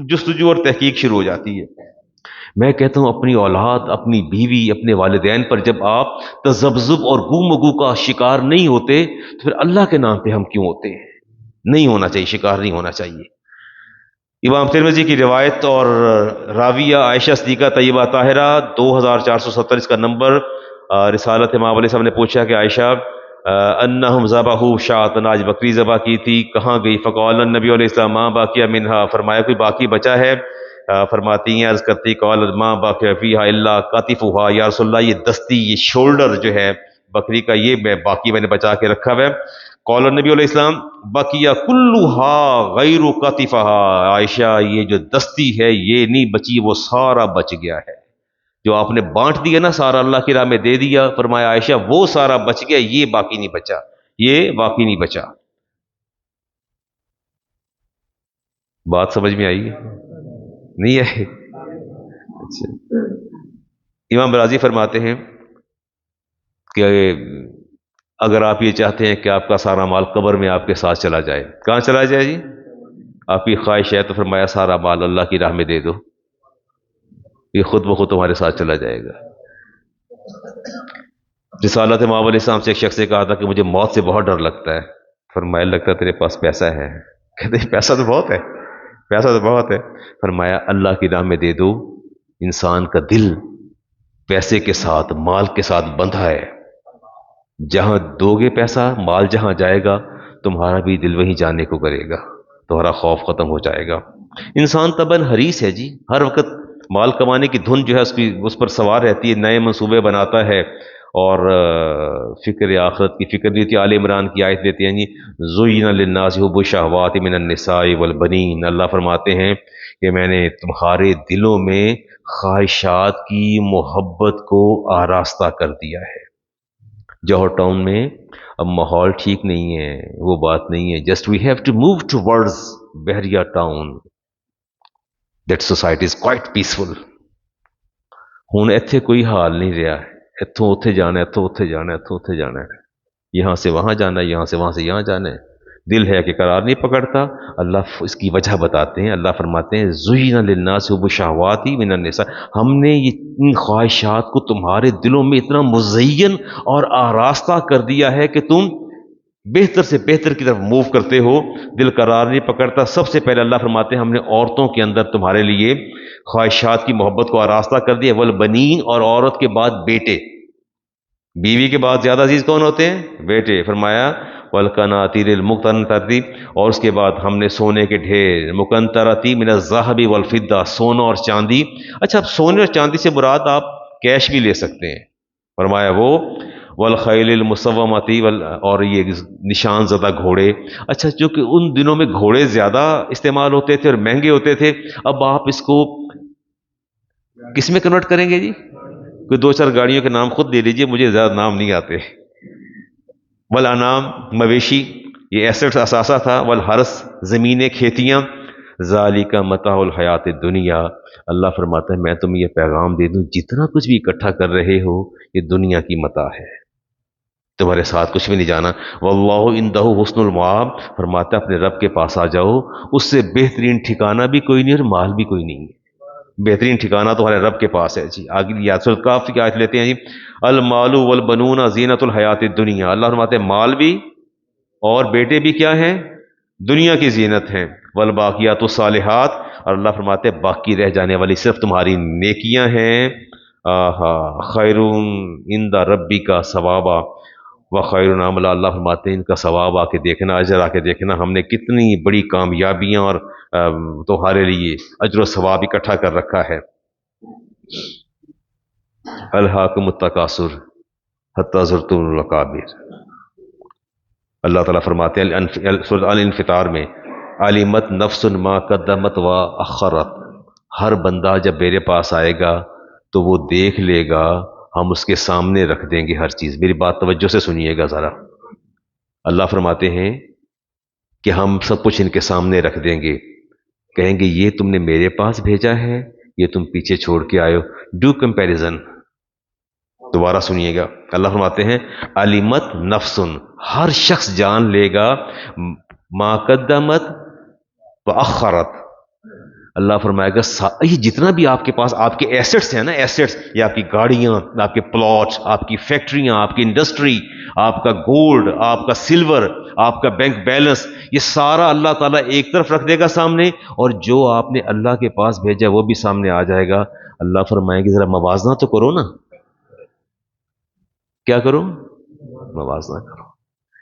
جستجو اور تحقیق شروع ہو جاتی ہے. میں کہتا ہوں اپنی اولاد، اپنی بیوی، اپنے والدین پر جب آپ تذبذب اور گو مگو کا شکار نہیں ہوتے تو پھر اللہ کے نام پہ ہم کیوں ہوتے ہیں؟ نہیں ہونا چاہیے، شکار نہیں ہونا چاہیے. امام ترمذی کی روایت اور راویہ عائشہ صدیقہ طیبہ طاہرہ 2470 اس کا نمبر. رسالت امام علیہ السلام نے پوچھا کہ عائشہ انہم ذبحوا شاۃ، آج بکری ذبح کی تھی، کہاں گئی؟ فقال النبی علیہ السلام ما باقی منہا، فرمایا کوئی باقی بچا ہے؟ فرماتی ہیں، عرض کرتی قال ما باقی فیہا الا قطفھا، یا رسول اللہ یہ دستی، یہ شولڈر جو ہے بکری کا، یہ میں نے بچا کے رکھا ہوا ہے. قال النبی علیہ السلام بقیہ کلھا غیر قطفھا، عائشہ یہ جو دستی ہے یہ نہیں بچی، وہ سارا بچ گیا ہے، جو آپ نے بانٹ دیا نا سارا اللہ کی راہ میں دے دیا، فرمایا عائشہ وہ سارا بچ گیا، یہ باقی نہیں بچا، یہ باقی نہیں بچا. بات سمجھ میں آئی نہیں آئی؟ اچھا، امام راضی فرماتے ہیں کہ اگر آپ یہ چاہتے ہیں کہ آپ کا سارا مال قبر میں آپ کے ساتھ چلا جائے، کہاں چلا جائے جی؟ آپ کی خواہش ہے تو فرمایا سارا مال اللہ کی راہ میں دے دو، یہ خود بخود تمہارے ساتھ چلا جائے گا. رسالت امام علیہ السلام سے ایک شخص نے کہا تھا کہ مجھے موت سے بہت ڈر لگتا ہے، فرمایا لگتا ہے تیرے پاس پیسہ ہے؟ کہتے ہیں پیسہ تو بہت ہے، پیسہ تو بہت ہے. فرمایا اللہ کی راہ میں دے دو. انسان کا دل پیسے کے ساتھ، مال کے ساتھ بندھا ہے، جہاں دو گے پیسہ، مال جہاں جائے گا تمہارا بھی دل وہیں جانے کو کرے گا، تمہارا خوف ختم ہو جائے گا. انسان طبعاً حریص ہے جی، ہر وقت مال کمانے کی دھن جو ہے اس پر سوار رہتی ہے، نئے منصوبے بناتا ہے، اور فکر آخرت کی فکر نہیں ہوتی. آل عمران کی آیت دیتے ہیں جی، زُیِّنَ لِلنَّاسِ حُبُّ الشَّہَوَاتِ مِنَ النِّسَاءِ وَالْبَنِينَ، اللہ فرماتے ہیں کہ میں نے تمہارے دلوں میں خواہشات کی محبت کو آراستہ کر دیا ہے. جوہر ٹاؤن میں اب ماحول ٹھیک نہیں ہے، وہ بات نہیں ہے، just we have to move towards Bahria Town, that society is quite peaceful. ہن ایتھے کوئی حال نہیں رہا، اتوں اتنے جانا، اتوں اتنے جانا، اتوں اتنے جانا ہے. یہاں سے وہاں جانا ہے، یہاں سے وہاں سے یہاں جانا ہے، دل ہے کہ قرار نہیں پکڑتا۔ اللہ اس کی وجہ بتاتے ہیں، اللہ فرماتے ہیں زُیِّنَ لِلنَّاسِ حُبُّ الشَّهَوَاتِ مِنَ النِّسَاءِ، ہم نے ان خواہشات کو تمہارے دلوں میں اتنا مزین اور آراستہ کر دیا ہے کہ تم بہتر سے بہتر کی طرف موو کرتے ہو، دل قرار نہیں پکڑتا۔ سب سے پہلے اللہ فرماتے ہیں ہم نے عورتوں کے اندر تمہارے لیے خواہشات کی محبت کو آراستہ کر دیا، والبنین، اور عورت کے بعد بیٹے، بیوی کے بعد زیادہ عزیز کون ہوتے ہیں؟ بیٹے۔ فرمایا والقناطیر المقنطرتی، اور اس کے بعد ہم نے سونے کے ڈھیر، مقنطرتی من الذهب والفضہ، سونا اور چاندی۔ اچھا، اب سونے اور چاندی سے مراد آپ کیش بھی لے سکتے ہیں، فرمایا وہ والخیل المسومتی اور یہ نشان زدہ گھوڑے۔ اچھا، جو کہ ان دنوں میں گھوڑے زیادہ استعمال ہوتے تھے اور مہنگے ہوتے تھے، اب آپ اس کو کس میں کنورٹ کریں گے جی؟ کوئی دو چار گاڑیوں کے نام خود دے لیجئے، مجھے زیادہ نام نہیں آتے۔ والانام، مویشی، یہ ایسٹس اثاثہ تھا، والحرث، زمینیں، کھیتیاں، ذالک متاع الحیات الدنیا۔ اللہ فرماتا ہے میں تمہیں یہ پیغام دے دوں، جتنا کچھ بھی اکٹھا کر رہے ہو یہ دنیا کی متاع ہے، تمہارے ساتھ کچھ بھی نہیں جانا۔ واللہ عندہ حسن المآب، فرماتا ہے اپنے رب کے پاس آ جاؤ، اس سے بہترین ٹھکانہ بھی کوئی نہیں اور مال بھی کوئی نہیں ہے، بہترین ٹھکانہ تو ہمارے رب کے پاس ہے جی۔ آگے یاسر الکاف کی آیت لیتے ہیں جی، المال والبنون زینت الحیات الدنیا۔ اللہ فرماتے ہیں مال بھی اور بیٹے بھی کیا ہیں؟ دنیا کی زینت ہیں۔ والباقیات الصالحات، اور اللہ فرماتے ہیں باقی رہ جانے والی صرف تمہاری نیکیاں ہیں، آہا خیر عند ربی کا ثوابا وخیر عملا۔ اللہ فرماتے ہیں ان کا ثواب آ کے دیکھنا، اجر آ کے دیکھنا، ہم نے کتنی بڑی کامیابیاں اور تمہارے لیے اجر و ثواب اکٹھا کر رکھا ہے۔ الہاکم التکاثر حتی زرتم المقابر۔ اللہ تعالیٰ فرماتے ہیں سورۃ الانفطار میں، علمت نفس ما قدمت و اخرت، ہر بندہ جب میرے پاس آئے گا تو وہ دیکھ لے گا، ہم اس کے سامنے رکھ دیں گے ہر چیز۔ میری بات توجہ سے سنیے گا ذرا، اللہ فرماتے ہیں کہ ہم سب کچھ ان کے سامنے رکھ دیں گے، کہیں گے یہ تم نے میرے پاس بھیجا ہے، یہ تم پیچھے چھوڑ کے آئے ہو، ڈو کمپیریزن۔ دوبارہ سنیے گا، اللہ فرماتے ہیں علمت نفسن، ہر شخص جان لے گا، ما قدمت وأخرت، اللہ فرمائے گا یہ جتنا بھی آپ کے پاس آپ کے ایسٹس ہیں نا، ایسٹس، یہ آپ کی گاڑیاں، آپ کے پلاٹس، آپ کی فیکٹریاں، آپ کی انڈسٹری، آپ کا گولڈ، آپ کا سلور، آپ کا بینک بیلنس، یہ سارا اللہ تعالیٰ ایک طرف رکھ دے گا سامنے، اور جو آپ نے اللہ کے پاس بھیجا وہ بھی سامنے آ جائے گا۔ اللہ فرمائے گا ذرا موازنہ تو کرو نا، کیا کرو؟ موازنہ کرو،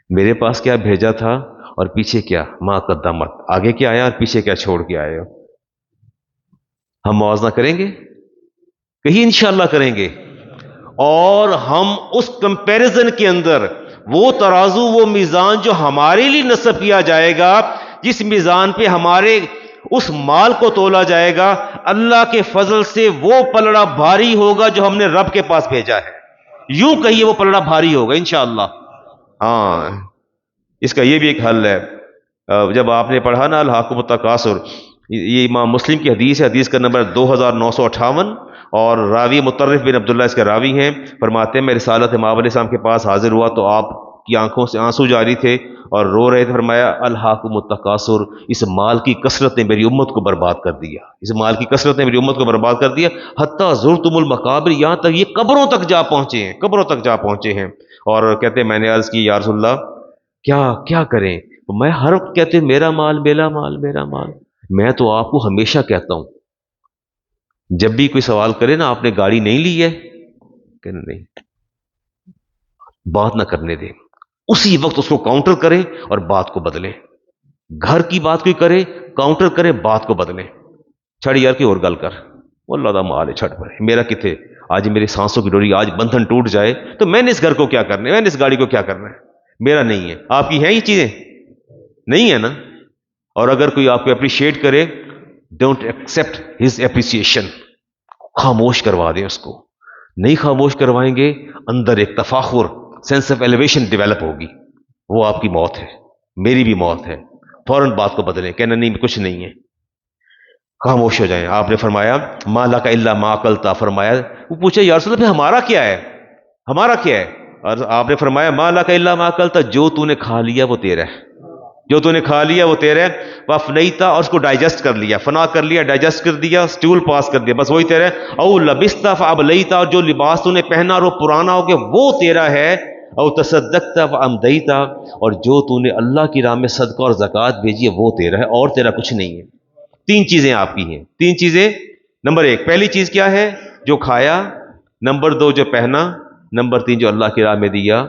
میرے پاس کیا بھیجا تھا اور پیچھے کیا، ما قدمت، آگے کیا آیا اور پیچھے کیا چھوڑ کے آئے ہو۔ ہم موازنہ کریں گے؟ کہیں انشاءاللہ کریں گے، اور ہم اس کمپیریزن کے اندر وہ ترازو، وہ میزان جو ہمارے لیے نصب کیا جائے گا، جس میزان پہ ہمارے اس مال کو تولا جائے گا، اللہ کے فضل سے وہ پلڑا بھاری ہوگا جو ہم نے رب کے پاس بھیجا ہے، یوں کہیے وہ پلڑا بھاری ہوگا انشاءاللہ۔ ہاں، اس کا یہ بھی ایک حل ہے، جب آپ نے پڑھا نا الہاکم التکاثر، یہ امام مسلم کی حدیث ہے، حدیث کا نمبر 2958، اور راوی مطرف بن عبداللہ اس کے راوی ہیں، فرماتے ہیں میں رسالت امام علیہ السلام کے پاس حاضر ہوا تو آپ کی آنکھوں سے آنسو جاری تھے اور رو رہے تھے، فرمایا الہاکم التکاثر، اس مال کی کثرت نے میری امت کو برباد کر دیا، اس مال کی کثرت نے میری امت کو برباد کر دیا، حتی زرتم المقابر، یہاں تک یہ قبروں تک جا پہنچے ہیں، قبروں تک جا پہنچے ہیں۔ اور کہتے ہیں میں نے عرض کی یا رسول اللہ کیا کریں؟ میں ہر وقت کہتے میرا مال میرا مال میرا مال، میں تو آپ کو ہمیشہ کہتا ہوں جب بھی کوئی سوال کرے نا آپ نے گاڑی نہیں لی ہے، کہنا نہیں، بات نہ کرنے دیں، اسی وقت اس کو کاؤنٹر کریں اور بات کو بدلیں، گھر کی بات کوئی کرے کاؤنٹر کرے، بات کو بدلیں، چھڑ یار کی اور گل کر، وہ اللہ دا مال ہے چھڑ پڑے، میرا کتنے، آج میری سانسوں کی ڈوری، آج بندھن ٹوٹ جائے تو میں نے اس گھر کو کیا کرنا ہے، میں نے اس گاڑی کو کیا کرنا ہے، میرا نہیں ہے، آپ کی ہیں یہ چیزیں نہیں ہے نا۔ اور اگر کوئی آپ کو اپریشیٹ کرے، ڈونٹ ایکسپٹ ہز اپریسیشن، خاموش کروا دیں اس کو، نہیں خاموش کروائیں گے اندر ایک تفاخر، سینس آف ایلیویشن ڈیولپ ہوگی، وہ آپ کی موت ہے، میری بھی موت ہے، فوراً بات کو بدلیں، کہنا نہیں کچھ نہیں ہے، خاموش ہو جائیں۔ آپ نے فرمایا ما لک الا ما اکلتا، فرمایا وہ پوچھے یا رسول اللہ ہمارا کیا ہے، ہمارا کیا ہے؟ اور آپ نے فرمایا ما لک الا ما اکلت، جو تو نے کھا لیا وہ تیرا ہے، جو تو نے کھا لیا وہ تیرا ہے، وافنیتا، اور اس کو ڈائجسٹ کر لیا، فنا کر لیا، ڈائجسٹ کر دیا، سٹول پاس کر دیا، بس وہی تیرا ہے، او لبست فابلیتا، اور جو لباس تو نے پہنا اور وہ پرانا ہو گیا وہ تیرا ہے، او تصدقت فامدیتا، اور جو تو نے اللہ کی راہ میں صدقہ اور زکوٰۃ بھیجی ہے وہ تیرا ہے، اور تیرا کچھ نہیں ہے۔ تین چیزیں آپ کی ہیں، تین چیزیں۔ نمبر ایک، پہلی چیز کیا ہے؟ جو کھایا، نمبر دو جو پہنا، نمبر تین جو اللہ کی راہ میں دیا،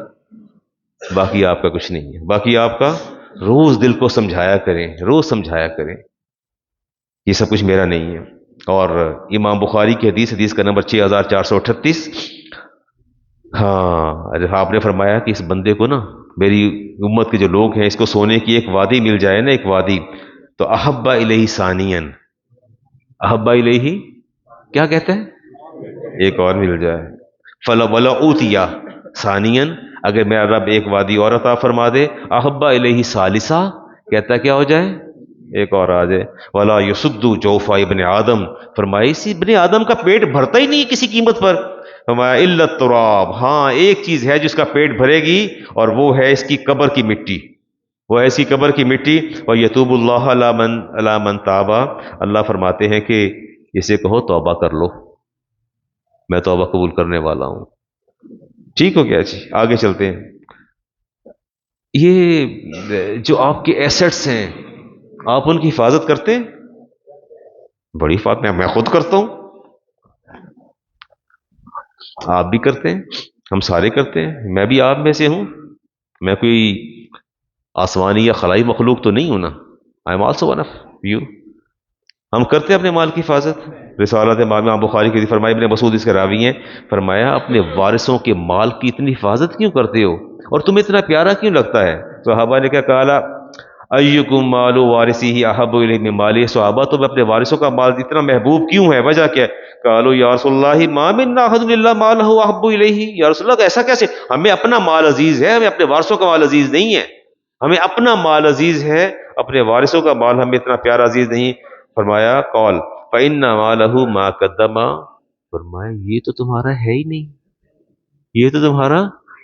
باقی آپ کا کچھ نہیں ہے، باقی آپ کا روز دل کو سمجھایا کریں، روز سمجھایا کریں یہ سب کچھ میرا نہیں ہے۔ اور امام بخاری کی حدیث، حدیث کا نمبر 6438، ہاں آپ نے فرمایا کہ اس بندے کو نا، میری امت کے جو لوگ ہیں، اس کو سونے کی ایک وادی مل جائے نا، ایک وادی، تو احب الیہ ثانین، احب الیہ کیا کہتے ہیں؟ ایک اور مل جائے، فلا ولا اوتیا ثانین، اگر میرا رب ایک وادی اور عطا فرما دے، احب الیہ ثالثا، کہتا کیا ہو جائے؟ ایک اور آ جائے، ولا یسد جوف ابن آدم، فرمایا اسی ابن آدم کا پیٹ بھرتا ہی نہیں کسی قیمت پر، فرمایا الا التراب، ہاں ایک چیز ہے جس کا پیٹ بھرے گی، اور وہ ہے اس کی قبر کی مٹی، وہ ہے اس کی قبر کی مٹی، اور یتوب اللہ علی من تابا، اللہ فرماتے ہیں کہ اسے کہو توبہ کر لو، میں توبہ قبول کرنے والا ہوں۔ ٹھیک ہو گیا جی، آگے چلتے ہیں۔ یہ جو آپ کے ایسٹس ہیں، آپ ان کی حفاظت کرتے ہیں؟ بڑی بات، میں خود کرتا ہوں، آپ بھی کرتے ہیں، ہم سارے کرتے ہیں، میں بھی آپ میں سے ہوں، میں کوئی آسمانی یا خلائی مخلوق تو نہیں ہوں نا، I am also one of you. ہم کرتے ہیں اپنے مال کی حفاظت۔ رسالت امام بخاری کی فرمایا، ابن مسعود اس کے راوی ہیں، فرمایا اپنے وارثوں کے مال کی اتنی حفاظت کیوں کرتے ہو، اور تمہیں اتنا پیارا کیوں لگتا ہے؟ صحابہ نے کیا کہا، ایکم مال وارثی احب الیہ من مالی، صحابہ تمہیں اپنے وارثوں کا مال اتنا محبوب کیوں ہے، وجہ کیا ہے؟ قالوا یا رسول اللہ ما منا احد الا مالہ احب الیہ، یا رسول اللہ ایسا کیسے؟ ہمیں اپنا مال عزیز ہے، ہمیں اپنے وارثوں کا مال عزیز نہیں ہے، ہمیں اپنا مال عزیز ہے، اپنے وارثوں کا مال ہمیں اتنا پیارا عزیز نہیں۔ فرمایا قال فإن مالہ ما قدم، فرمایا یہ تو تمہارا ہے ہی نہیں، یہ تو تمہارا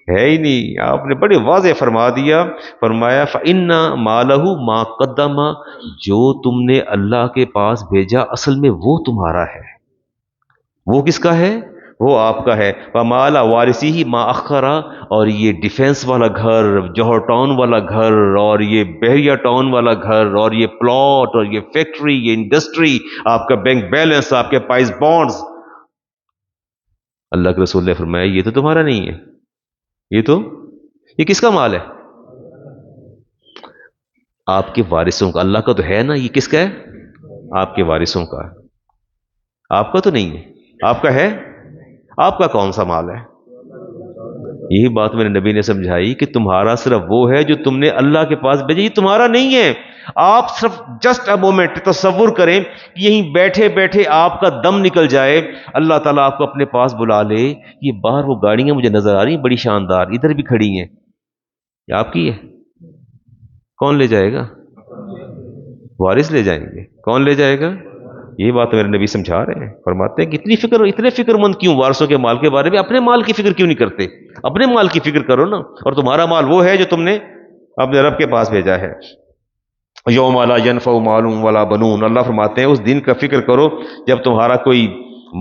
ہے ہی نہیں، آپ نے بڑے واضح فرما دیا، فرمایا فإن مالہ ما قدم، جو تم نے اللہ کے پاس بھیجا اصل میں وہ تمہارا ہے، وہ کس کا ہے؟ وہ آپ کا ہے۔ وَمَالَ وَارِثِهِ مَا أَخَّرَ، اور یہ ڈیفنس والا گھر، جوہر ٹاؤن والا گھر، اور یہ بحریہ ٹاؤن والا گھر، اور یہ پلاٹ، اور یہ فیکٹری، یہ انڈسٹری، آپ کا بینک بیلنس، آپ کے پائز بانڈز، اللہ کے رسول نے فرمایا یہ تو تمہارا نہیں ہے، یہ کس کا مال ہے؟ آپ کے وارثوں کا، اللہ کا تو ہے نا، یہ کس کا ہے؟ آپ کے وارثوں کا، آپ کا تو نہیں ہے، آپ کا ہے؟ آپ کا کون سا مال ہے؟ یہی بات میرے نبی نے سمجھائی کہ تمہارا صرف وہ ہے جو تم نے اللہ کے پاس بھیجا، یہ تمہارا نہیں ہے۔ آپ صرف جسٹ اے مومنٹ تصور کریں کہ یہیں بیٹھے بیٹھے آپ کا دم نکل جائے، اللہ تعالیٰ آپ کو اپنے پاس بلا لے، یہ باہر وہ گاڑیاں مجھے نظر آ رہی ہیں بڑی شاندار، ادھر بھی کھڑی ہیں، یہ آپ کی ہے، کون لے جائے گا؟ وارث لے جائیں گے، کون لے جائے گا؟ یہ بات میرے نبی سمجھا رہے ہیں، فرماتے ہیں کہ اتنے فکر مند کیوں وارثوں کے مال کے بارے میں؟ اپنے مال کی فکر کیوں نہیں کرتے؟ اپنے مال کی فکر کرو نا، اور تمہارا مال وہ ہے جو تم نے اپنے رب کے پاس بھیجا ہے۔ یوم لا ینفع مال ولا بنون، اللہ فرماتے ہیں اس دن کا فکر کرو جب تمہارا کوئی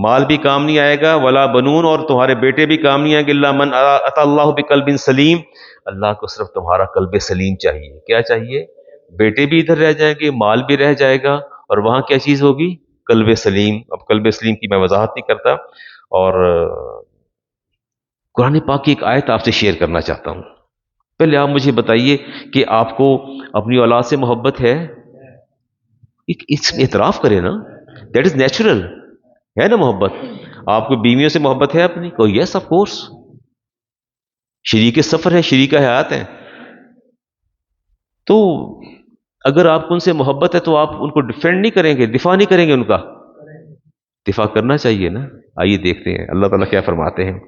مال بھی کام نہیں آئے گا، ولا بنون، اور تمہارے بیٹے بھی کام نہیں آئیں گے، الا من اتی اللہ بقلب سلیم، اللہ کو صرف تمہارا قلب سلیم چاہیے۔ کیا چاہیے؟ بیٹے بھی ادھر رہ جائیں گے، مال بھی رہ جائے گا، اور وہاں کیا چیز ہوگی؟ قلب سلیم۔ اب قلب سلیم کی میں وضاحت نہیں کرتا، اور قرآن پاک کی ایک آیت آپ سے شیئر کرنا چاہتا ہوں۔ پہلے آپ مجھے بتائیے کہ آپ کو اپنی اولاد سے محبت ہے؟ اس اعتراف کرے نا، دیٹ از نیچرل، ہے نا محبت؟ آپ کو بیویوں سے محبت ہے اپنی؟ کو یس آف کورس، شریک سفر ہے، شریک حیات ہے، تو اگر آپ کو ان سے محبت ہے تو آپ ان کو ڈیفینڈ نہیں کریں گے، دفاع نہیں کریں گے، ان کا دفاع کرنا چاہیے نا۔ آئیے دیکھتے ہیں اللہ تعالیٰ کیا فرماتے ہیں۔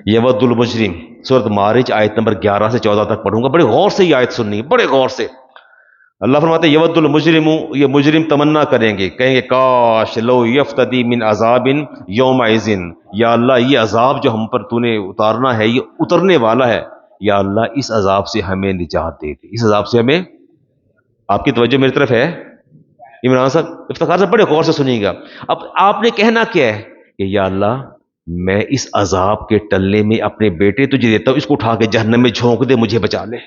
یود المجرم، سورۃ معارج آیت نمبر 11 سے 14 تک پڑھوں گا، بڑے غور سے یہ آیت سننی ہے، بڑے غور سے۔ اللہ فرماتے ہیں یود المجرم، یہ مجرم تمنا کریں گے، کہیں گے کاش لو یفتدی من عذاب یوم ایزن، یا اللہ یہ عذاب جو ہم پر تو نے اتارنا ہے یہ اترنے والا ہے، یا اللہ اس عذاب سے ہمیں نجات دے دے، اس عذاب سے ہمیں۔ آپ کی توجہ میری طرف ہے؟ عمران صاحب افتخار سے بڑے غور سے سنیے گا۔ اب آپ نے کہنا کیا ہے کہ یا اللہ میں اس عذاب کے ٹلنے میں اپنے بیٹے تجھے دیتا ہوں، اس کو اٹھا کے جہنم میں جھونک دے، مجھے بچا لے۔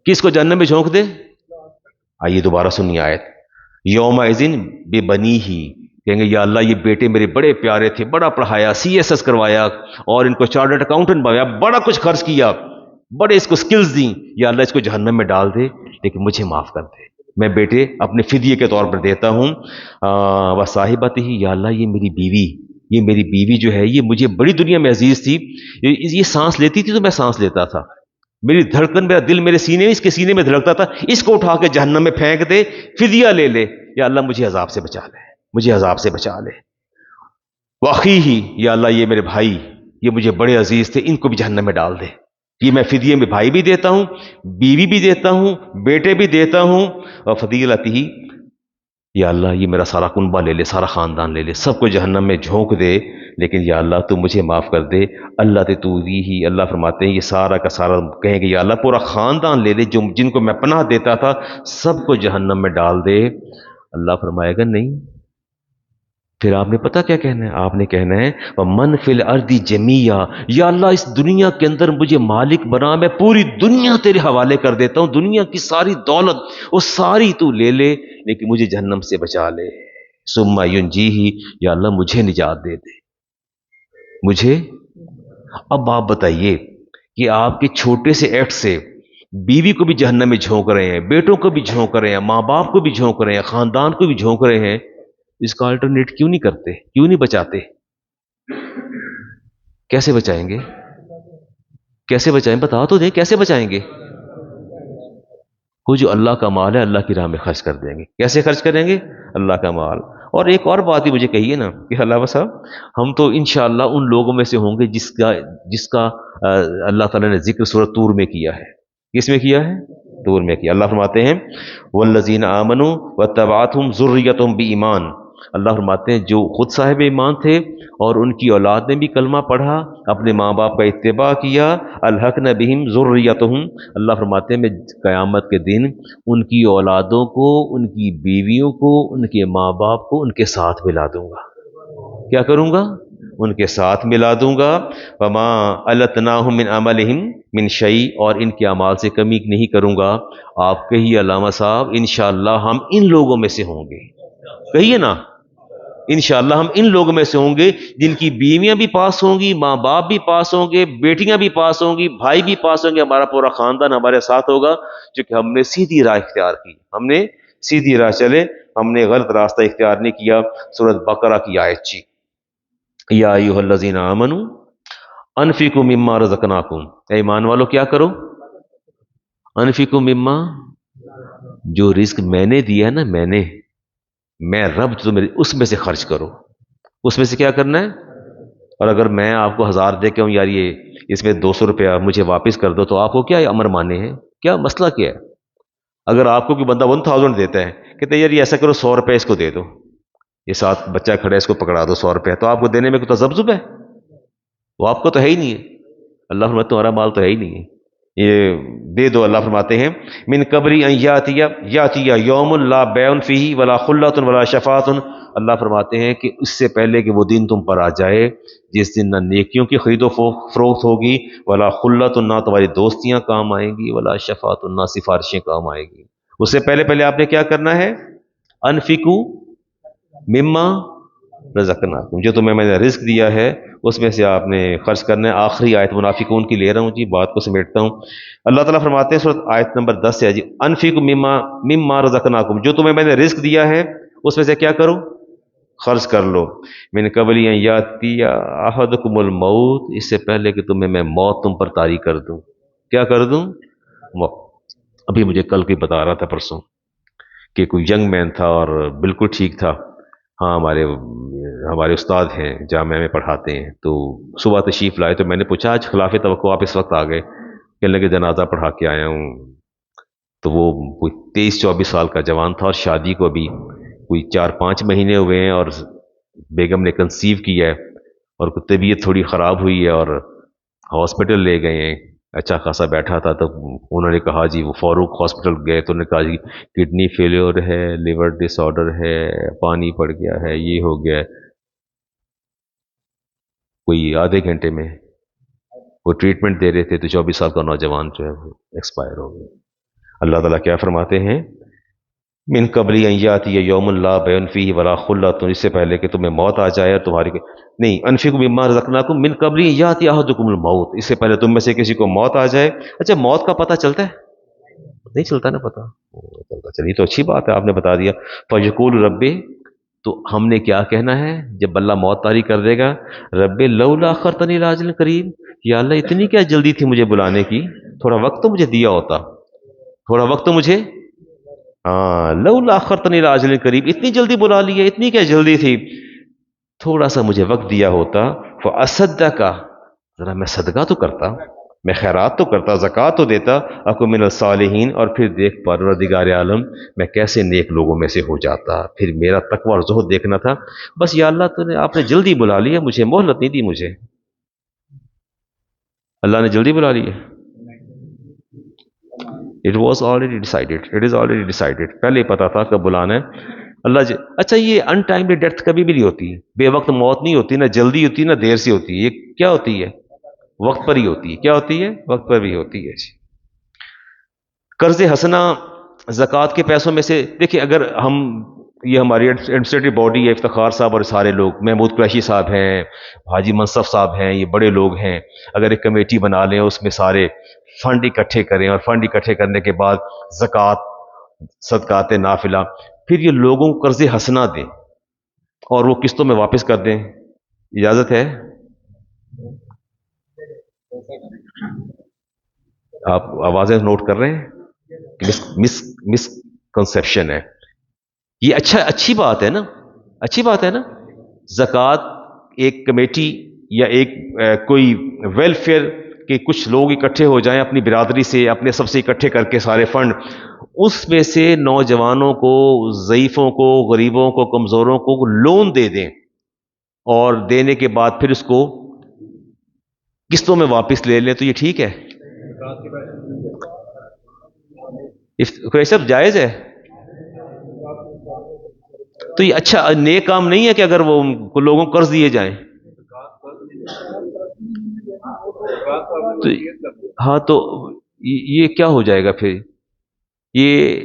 کس کو جہنم میں جھونک دے؟ آئیے دوبارہ سنیے آیت، یوم ایزن بے بنی ہی، کہیں گے یا اللہ یہ بیٹے میرے بڑے پیارے تھے، بڑا پڑھایا، سی ایس ایس کروایا اور ان کو چارٹرڈ اکاؤنٹنٹ بنایا، بڑا کچھ خرچ کیا، بڑے اس کو سکلز دیں، یا اللہ اس کو جہنم میں ڈال دے لیکن مجھے معاف کر دے، میں بیٹے اپنے فدیے کے طور پر دیتا ہوں۔ وہ صاحبت ہی، یا اللہ یہ میری بیوی، یہ میری بیوی جو ہے یہ مجھے بڑی دنیا میں عزیز تھی، یہ سانس لیتی تھی تو میں سانس لیتا تھا، میری دھڑکن، میرا دل میرے سینے میں، اس کے سینے میں دھڑکتا تھا، اس کو اٹھا کے جہنم میں پھینک دے، فدیہ لے لے، یا اللہ مجھے عذاب سے بچا لے، مجھے عذاب سے بچا لے۔ واقعی ہی، یا اللہ یہ میرے بھائی، یہ مجھے بڑے عزیز تھے، ان کو بھی جہنم میں ڈال دے، یہ میں فدیے میں بھائی بھی دیتا ہوں، بیوی بھی دیتا ہوں، بیٹے بھی دیتا ہوں، اور فضیلت ہی، یا اللہ یہ میرا سارا کنبہ لے لے، سارا خاندان لے لے، سب کو جہنم میں جھونک دے، لیکن یا اللہ تو مجھے معاف کر دے۔ اللہ تے تو دی ہی، اللہ فرماتے ہیں یہ سارا کا سارا کہیں گے یا اللہ پورا خاندان لے لے، جو جن کو میں پناہ دیتا تھا سب کو جہنم میں ڈال دے۔ اللہ فرمائے گا نہیں، پھر آپ نے پتہ کیا کہنا ہے؟ آپ نے کہنا ہے وَمَنْ فِي الْأَرْضِ جَمِيعًا، یا اللہ اس دنیا کے اندر مجھے مالک بنا، میں پوری دنیا تیرے حوالے کر دیتا ہوں، دنیا کی ساری دولت وہ ساری تو لے لے لیکن مجھے جہنم سے بچا لے۔ ثُمَّ يُنْجِيهِ، یا اللہ مجھے نجات دے دے مجھے۔ اب آپ بتائیے کہ آپ کے چھوٹے سے ایکٹ سے بیوی کو بھی جہنم میں جھونک رہے ہیں، بیٹوں کو بھی جھونک رہے ہیں، ماں باپ کو بھی جھونک رہے ہیں، خاندان کو بھی جھونک رہے ہیں، اس کا الٹرنیٹ کیوں نہیں کرتے؟ کیوں نہیں بچاتے؟ کیسے بچائیں گے؟ کیسے بچائیں؟ بتا تو دیں کیسے بچائیں گے؟ وہ جو اللہ کا مال ہے اللہ کی راہ میں خرچ کر دیں گے۔ کیسے خرچ کریں گے؟ اللہ کا مال۔ اور ایک اور بات ہی مجھے کہیے نا کہ علامہ صاحب ہم تو انشاءاللہ ان لوگوں میں سے ہوں گے جس کا اللہ تعالیٰ نے ذکر سورۃ طور میں کیا ہے۔ کس میں کیا ہے؟ طور میں کیا۔ اللہ فرماتے ہیں والذین آمنوا واتبعتهم ذریتهم بایمان، اللہ فرماتے ہیں جو خود صاحب ایمان تھے اور ان کی اولاد نے بھی کلمہ پڑھا، اپنے ماں باپ کا اتباع کیا، الحقنا بہم ذریتہم، اللہ فرماتے ہیں میں قیامت کے دن ان کی اولادوں کو، ان کی بیویوں کو، ان کے ماں باپ کو ان کے ساتھ ملا دوں گا۔ کیا کروں گا؟ ان کے ساتھ ملا دوں گا۔ وما التناہم من عملہم من شیء، اور ان کے اعمال سے کمی نہیں کروں گا۔ آپ کہیے علامہ صاحب انشاءاللہ ہم ان لوگوں میں سے ہوں گے، کہیے نا انشاءاللہ ہم ان لوگوں میں سے ہوں گے جن کی بیویاں بھی پاس ہوں گی، ماں باپ بھی پاس ہوں گے، بیٹیاں بھی پاس ہوں گی، بھائی بھی پاس ہوں گے، ہمارا پورا خاندان ہمارے ساتھ ہوگا، کیونکہ ہم نے سیدھی راہ اختیار کی، ہم نے سیدھی راہ چلے، ہم نے غلط راستہ اختیار نہیں کیا۔ سورۃ بقرہ کی آیت جی، یا ایھا الذین آمنوا انفقوا مما رزقناکم، اے ایمان والو کیا کرو؟ انفقوا مما، جو رزق میں نے دیا ہے نا، میں رب جو میرے اس میں سے خرچ کرو، اس میں سے کیا کرنا ہے؟ اور اگر میں آپ کو 1000 دے کے ہوں یار یہ اس میں 200 روپیہ مجھے واپس کر دو، تو آپ کو کیا امر مانے ہیں؟ کیا مسئلہ کیا ہے؟ اگر آپ کو کوئی بندہ 1000 دیتا ہے، کہتے ہیں یار یہ ایسا کرو 100 روپے اس کو دے دو، یہ ساتھ بچہ کھڑا ہے اس کو پکڑا دو 100 روپے، تو آپ کو دینے میں کوئی تذبذب ہے؟ وہ آپ کو تو ہے ہی نہیں ہے، اللہ فرماتے تمہارا مال تو ہے ہی نہیں ہے، یہ دے دو۔ اللہ فرماتے ہیں من قبل ان یاتی یوم لا بیع فیہ ولا خلۃ ولا شفاعۃ، اللہ فرماتے ہیں کہ اس سے پہلے کہ وہ دن تم پر آ جائے جس دن نہ نیکیوں کی خرید و فروخت ہوگی، ولا خلۃ، نہ تمہاری دوستیاں کام آئیں گی، ولا شفاعۃ، نہ سفارشیں کام آئیں گی۔ اس سے پہلے آپ نے کیا کرنا ہے؟ انفقوا مما رزقناکم، جو تمہیں میں نے رزق دیا ہے اس میں سے آپ نے خرچ کرنا ہے۔ آخری آیت منافقون کی لے رہا ہوں جی، بات کو سمیٹتا ہوں۔ اللہ تعالیٰ فرماتے ہیں سورۃ آیت نمبر 10 سے جی، انفقوا مما رزقناکم، جو تمہیں میں نے رزق دیا ہے اس میں سے کیا کرو؟ خرچ کر لو۔ من قبل ان یاتی احدکم الموت، اس سے پہلے کہ تمہیں میں موت تم پر طاری کر دوں۔ کیا کر دوں؟ موت۔ ابھی مجھے کل کوئی بتا رہا تھا پرسوں کہ کوئی ینگ مین تھا اور بالکل ٹھیک تھا، ہاں ہمارے استاد ہیں جامعہ میں پڑھاتے ہیں، تو صبح تشریف لائے تو میں نے پوچھا آج خلاف توقع آپ اس وقت آ گئے؟ کہنے لگے جنازہ پڑھا کے آیا ہوں۔ تو وہ کوئی 23-24 سال کا جوان تھا، اور شادی کو ابھی کوئی 4-5 مہینے ہوئے ہیں، اور بیگم نے کنسیو کیا ہے، اور طبیعت تھوڑی خراب ہوئی ہے، اور ہاسپٹل لے گئے ہیں۔ اچھا خاصا بیٹھا تھا، تو انہوں نے کہا جی، وہ فاروق ہاسپٹل گئے تو انہوں نے کہا جی کڈنی فیلیور ہے، لیور ڈس آرڈر ہے، پانی پڑ گیا ہے، یہ ہو گیا ہے۔ کوئی آدھے گھنٹے میں وہ ٹریٹمنٹ دے رہے تھے تو 24 سال کا نوجوان جو ہے وہ ایکسپائر ہو گیا۔ اللہ تعالیٰ کیا فرماتے ہیں؟ من قبل ان یاتی یوم لا بیع فیہ ولا خلۃ، اس سے پہلے کہ تمہیں موت آ جائے اور تمہاری نہیں، انفقوا مما رزقناکم من قبل ان یاتی احدکم الموت، اس سے پہلے تم میں سے کسی کو موت آ جائے۔ اچھا، موت کا پتہ چلتا ہے؟ نہیں چلتا نا پتہ، چلتا، چلیے تو اچھی بات ہے، آپ نے بتا دیا۔ فیقول ربی، تو ہم نے کیا کہنا ہے جب اللہ موت طاری کر دے گا؟ رب لولا اخرتنی الی اجل قریب، یا اللہ اتنی کیا جلدی تھی مجھے بلانے کی، تھوڑا وقت تو مجھے دیا ہوتا، تھوڑا وقت تو مجھے، ہاں، لولا اخرتنی الی اجل قریب، اتنی جلدی بلا لیا، اتنی کیا جلدی تھی، تھوڑا سا مجھے وقت دیا ہوتا، فاصدق، ذرا میں صدقہ تو کرتا، میں خیرات تو کرتا، زکوٰۃ تو دیتا، اکو من الصالحین، اور پھر دیکھ پروردگار عالم میں کیسے نیک لوگوں میں سے ہو جاتا، پھر میرا تقوی اور زہد دیکھنا تھا۔ بس یا اللہ، تو نے آپ نے جلدی بلا لیا مجھے، مہلت نہیں دی مجھے، اللہ نے جلدی بلا لیا۔ It was already decided, it is already decided, پہلے ہی پتا تھا کب بلانا ہے اللہ جی۔ اچھا، یہ ان ٹائملی ڈیتھ کبھی بھی نہیں ہوتی، بے وقت موت نہیں ہوتی، نہ جلدی ہوتی نہ دیر سے ہوتی، یہ کیا ہوتی ہے؟ وقت پر ہی ہوتی ہے۔ کیا ہوتی ہے؟ وقت پر بھی ہوتی ہے۔ قرض حسنہ زکوٰۃ کے پیسوں میں سے، دیکھیں اگر ہم، یہ ہماری ایڈمنسٹریٹو باڈی ہے، افتخار صاحب اور سارے لوگ، محمود قریشی صاحب ہیں، حاجی منصف صاحب ہیں، یہ بڑے لوگ ہیں، اگر ایک کمیٹی بنا لیں، اس میں سارے فنڈ اکٹھے کریں، اور فنڈ اکٹھے کرنے کے بعد زکوٰۃ، صدقات نافلہ، پھر یہ لوگوں کو قرض حسنہ دیں اور وہ قسطوں میں واپس کر دیں، اجازت ہے؟ آپ آوازیں نوٹ کر رہے ہیں؟ مس کنسیپشن ہے یہ۔ اچھی بات ہے نا، اچھی بات ہے نا، زکوٰۃ ایک کمیٹی یا ایک کوئی ویلفیئر کے کچھ لوگ اکٹھے ہو جائیں اپنی برادری سے، اپنے سب سے اکٹھے کر کے سارے فنڈ، اس میں سے نوجوانوں کو، ضعیفوں کو، غریبوں کو، کمزوروں کو لون دے دیں، اور دینے کے بعد پھر اس کو قسطوں میں واپس لے لیں، تو یہ ٹھیک ہے؟ سب جائز ہے؟ تو یہ اچھا نیک کام نہیں ہے کہ اگر وہ لوگوں کو قرض دیے جائیں؟ تو ہاں، تو یہ کیا ہو جائے گا پھر؟ یہ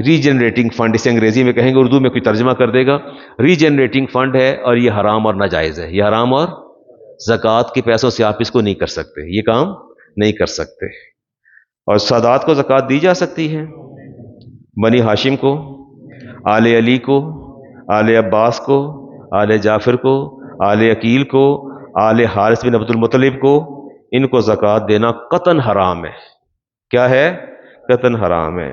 ری جنریٹنگ فنڈ، اسے انگریزی میں کہیں گے، اردو میں کوئی ترجمہ کر دے گا، ری جنریٹنگ فنڈ ہے، اور یہ حرام اور ناجائز ہے، یہ حرام، اور زکوٰۃ کے پیسوں سے آپ اس کو نہیں کر سکتے، یہ کام نہیں کر سکتے۔ اور سادات کو زکوٰۃ دی جا سکتی ہے، بنی ہاشم کو، آل علی کو، آل عباس کو، آل جعفر کو، آل عقیل کو، آل حارث بن عبد المطلب کو، ان کو زکوٰۃ دینا قطعاً حرام ہے۔ کیا ہے؟ قطعاً حرام ہے۔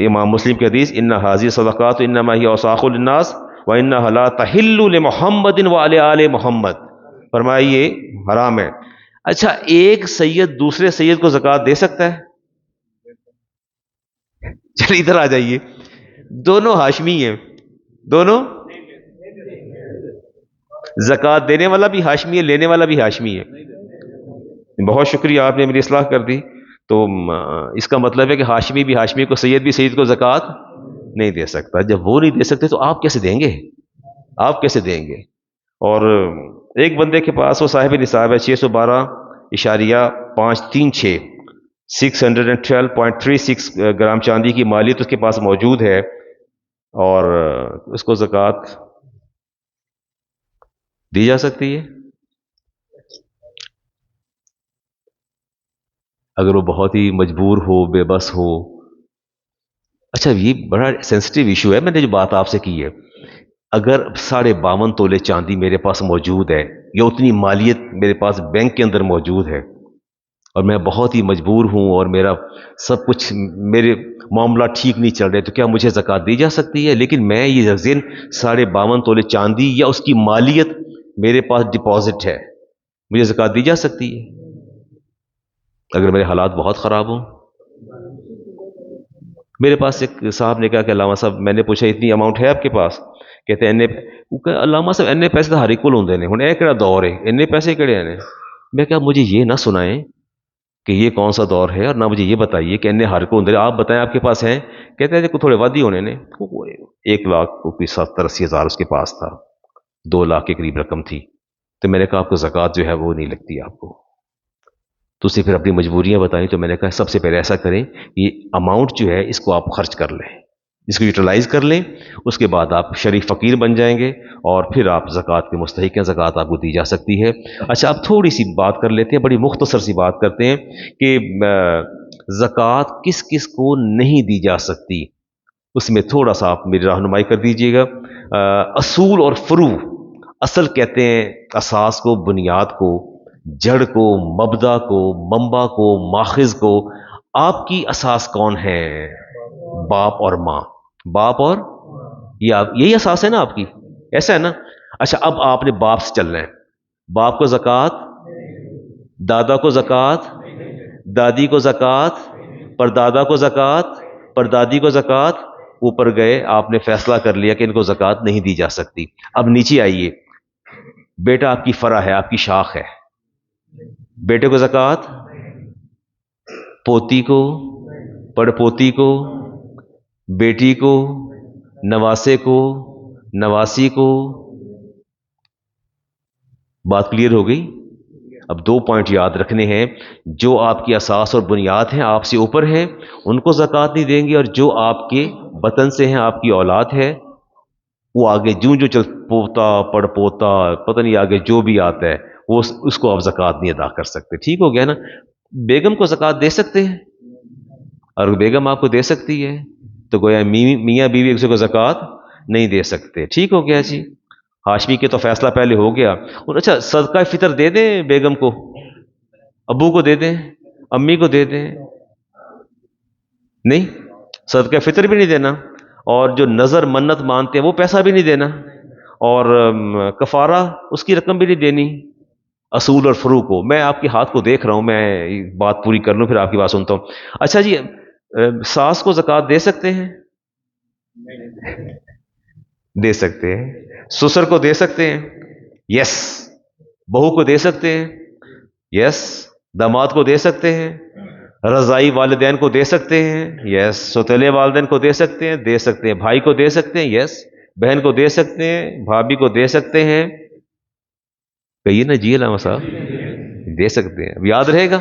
امام مسلم کی حدیث، ان حاضی صدقات انما ہی اوساخ للناس وانها لا تحل لمحمد وعلی آل محمد، فرمایا یہ حرام ہے۔ اچھا، ایک سید دوسرے سید کو زکوٰۃ دے سکتا ہے؟ چلیے ادھر آ جائیے، دونوں ہاشمی ہیں، دونوں، زکوٰۃ دینے والا بھی ہاشمی ہے، لینے والا بھی ہاشمی ہے۔ بہت شکریہ، آپ نے میری اصلاح کر دی۔ تو اس کا مطلب ہے کہ ہاشمی بھی ہاشمی کو، سید بھی سید کو زکوٰۃ نہیں دے سکتا۔ جب وہ نہیں دے سکتے تو آپ کیسے دیں گے؟ آپ کیسے دیں گے؟ اور ایک بندے کے پاس وہ صاحب نصاب ہے، 612.536 612.36 گرام چاندی کی مالیت اس کے پاس موجود ہے، اور اس کو زکوٰۃ دی جا سکتی ہے اگر وہ بہت ہی مجبور ہو، بے بس ہو۔ اچھا، یہ بڑا سینسٹیو ایشو ہے، میں نے جو بات آپ سے کی ہے، اگر 52.5 تولے چاندی میرے پاس موجود ہے، یا اتنی مالیت میرے پاس بینک کے اندر موجود ہے، اور میں بہت ہی مجبور ہوں، اور میرا سب کچھ، میرے معاملہ ٹھیک نہیں چل رہے، تو کیا مجھے زکوٰۃ دی جا سکتی ہے؟ لیکن میں یہ ذن 52.5 تولے چاندی یا اس کی مالیت میرے پاس ڈپازٹ ہے، مجھے زکوٰۃ دی جا سکتی ہے اگر میرے حالات بہت خراب ہوں؟ میرے پاس ایک صاحب نے کہا کہ علامہ صاحب، میں نے پوچھا اتنی اماؤنٹ ہے آپ کے پاس؟ کہتے ہیں وہ کہ علامہ صاحب اینے پیسے تو ہر ایک کو ہوندے نے، ہن اے کہڑا دور ہے، اینے پیسے کہڑے ہیں؟ میں کہا مجھے یہ نہ سنائیں کہ یہ کون سا دور ہے، اور نہ مجھے یہ بتائیے کہ اینے ہر کو ہوندے، آپ بتائیں آپ کے پاس ہیں؟ کہتے ہیں کہ تھوڑے وادی ہونے نے، 1 لاکھ کوئی 70-80 ہزار اس کے پاس تھا، 2 لاکھ کے قریب رقم تھی۔ تو میں نے کہا آپ کو زکوٰۃ جو ہے وہ نہیں لگتی آپ کو، تو اسے پھر اپنی مجبوریاں بتائیں۔ تو میں نے کہا سب سے پہلے ایسا کریں، یہ اماؤنٹ جو ہے اس کو آپ خرچ کر لیں، اس کو یوٹیلائز کر لیں، اس کے بعد آپ شریف فقیر بن جائیں گے، اور پھر آپ زکوٰۃ کے مستحق ہیں، زکوٰۃ آپ کو دی جا سکتی ہے۔ اچھا، اب تھوڑی سی بات کر لیتے ہیں، بڑی مختصر سی بات کرتے ہیں کہ زکوٰۃ کس کس کو نہیں دی جا سکتی، اس میں تھوڑا سا آپ میری رہنمائی کر دیجئے گا۔ اصول اور فروع، اصل کہتے ہیں اساس کو، بنیاد کو، جڑ کو، مبدا کو، منبع کو، ماخذ کو۔ آپ کی اساس کون ہے؟ باپ اور ماں، باپ اور یہ یہی اساس ہے نا آپ کی، ایسا ہے نا؟ اچھا، اب آپ نے باپ سے چلنا ہے، باپ کو زکوٰۃ، دادا کو زکوٰۃ، دادی کو زکوٰۃ، پردادا کو زکوٰۃ، پردادی کو زکوٰۃ۔ اوپر گئے، آپ نے فیصلہ کر لیا کہ ان کو زکوٰۃ نہیں دی جا سکتی۔ اب نیچے آئیے، بیٹا آپ کی فرع ہے، آپ کی شاخ ہے، بیٹے کو زکوٰۃ، پوتی کو، پڑ پوتی کو، بیٹی کو، نواسے کو، نواسی کو۔ بات کلیئر ہو گئی؟ اب 2 پوائنٹ یاد رکھنے ہیں، جو آپ کی اساس اور بنیاد ہیں، آپ سے اوپر ہیں، ان کو زکوٰۃ نہیں دیں گے، اور جو آپ کے بطن سے ہیں، آپ کی اولاد ہے، وہ آگے جو چل پوتا، پڑ پوتا، پتہ نہیں آگے جو بھی آتا ہے، وہ اس کو آپ زکوٰۃ نہیں ادا کر سکتے۔ ٹھیک ہو گیا نا؟ بیگم کو زکوٰۃ دے سکتے ہیں، اور بیگم آپ کو دے سکتی ہے، تو گویا میاں بیوی ایک دوسرے کو زکوٰۃ نہیں دے سکتے۔ ٹھیک ہو گیا جی؟ ہاشمی کے تو فیصلہ پہلے ہو گیا۔ اور اچھا، صدقہ فطر دے دیں بیگم کو، ابو کو دے دیں، امی کو دے دیں؟ نہیں، صدقہ فطر بھی نہیں دینا، اور جو نظر منت مانتے ہیں وہ پیسہ بھی نہیں دینا، اور کفارہ اس کی رقم بھی نہیں دینی۔ اصول اور فروع کو، میں آپ کے ہاتھ کو دیکھ رہا ہوں، میں بات پوری کر لوں پھر آپ کی بات سنتا ہوں۔ اچھا جی، ساس کو زکوٰۃ دے سکتے ہیں؟ دے سکتے ہیں۔ سسر کو دے سکتے ہیں؟ یس۔ بہو کو دے سکتے ہیں؟ یس۔ داماد کو دے سکتے ہیں؟ رضائی والدین کو دے سکتے ہیں؟ یس۔ سوتیلے والدین کو دے سکتے ہیں؟ دے سکتے ہیں۔ بھائی کو دے سکتے ہیں؟ یس۔ بہن کو دے سکتے ہیں؟ بھابھی کو دے سکتے ہیں؟ کہیے نا جی علامہ صاحب، دے سکتے ہیں۔ اب یاد رہے گا،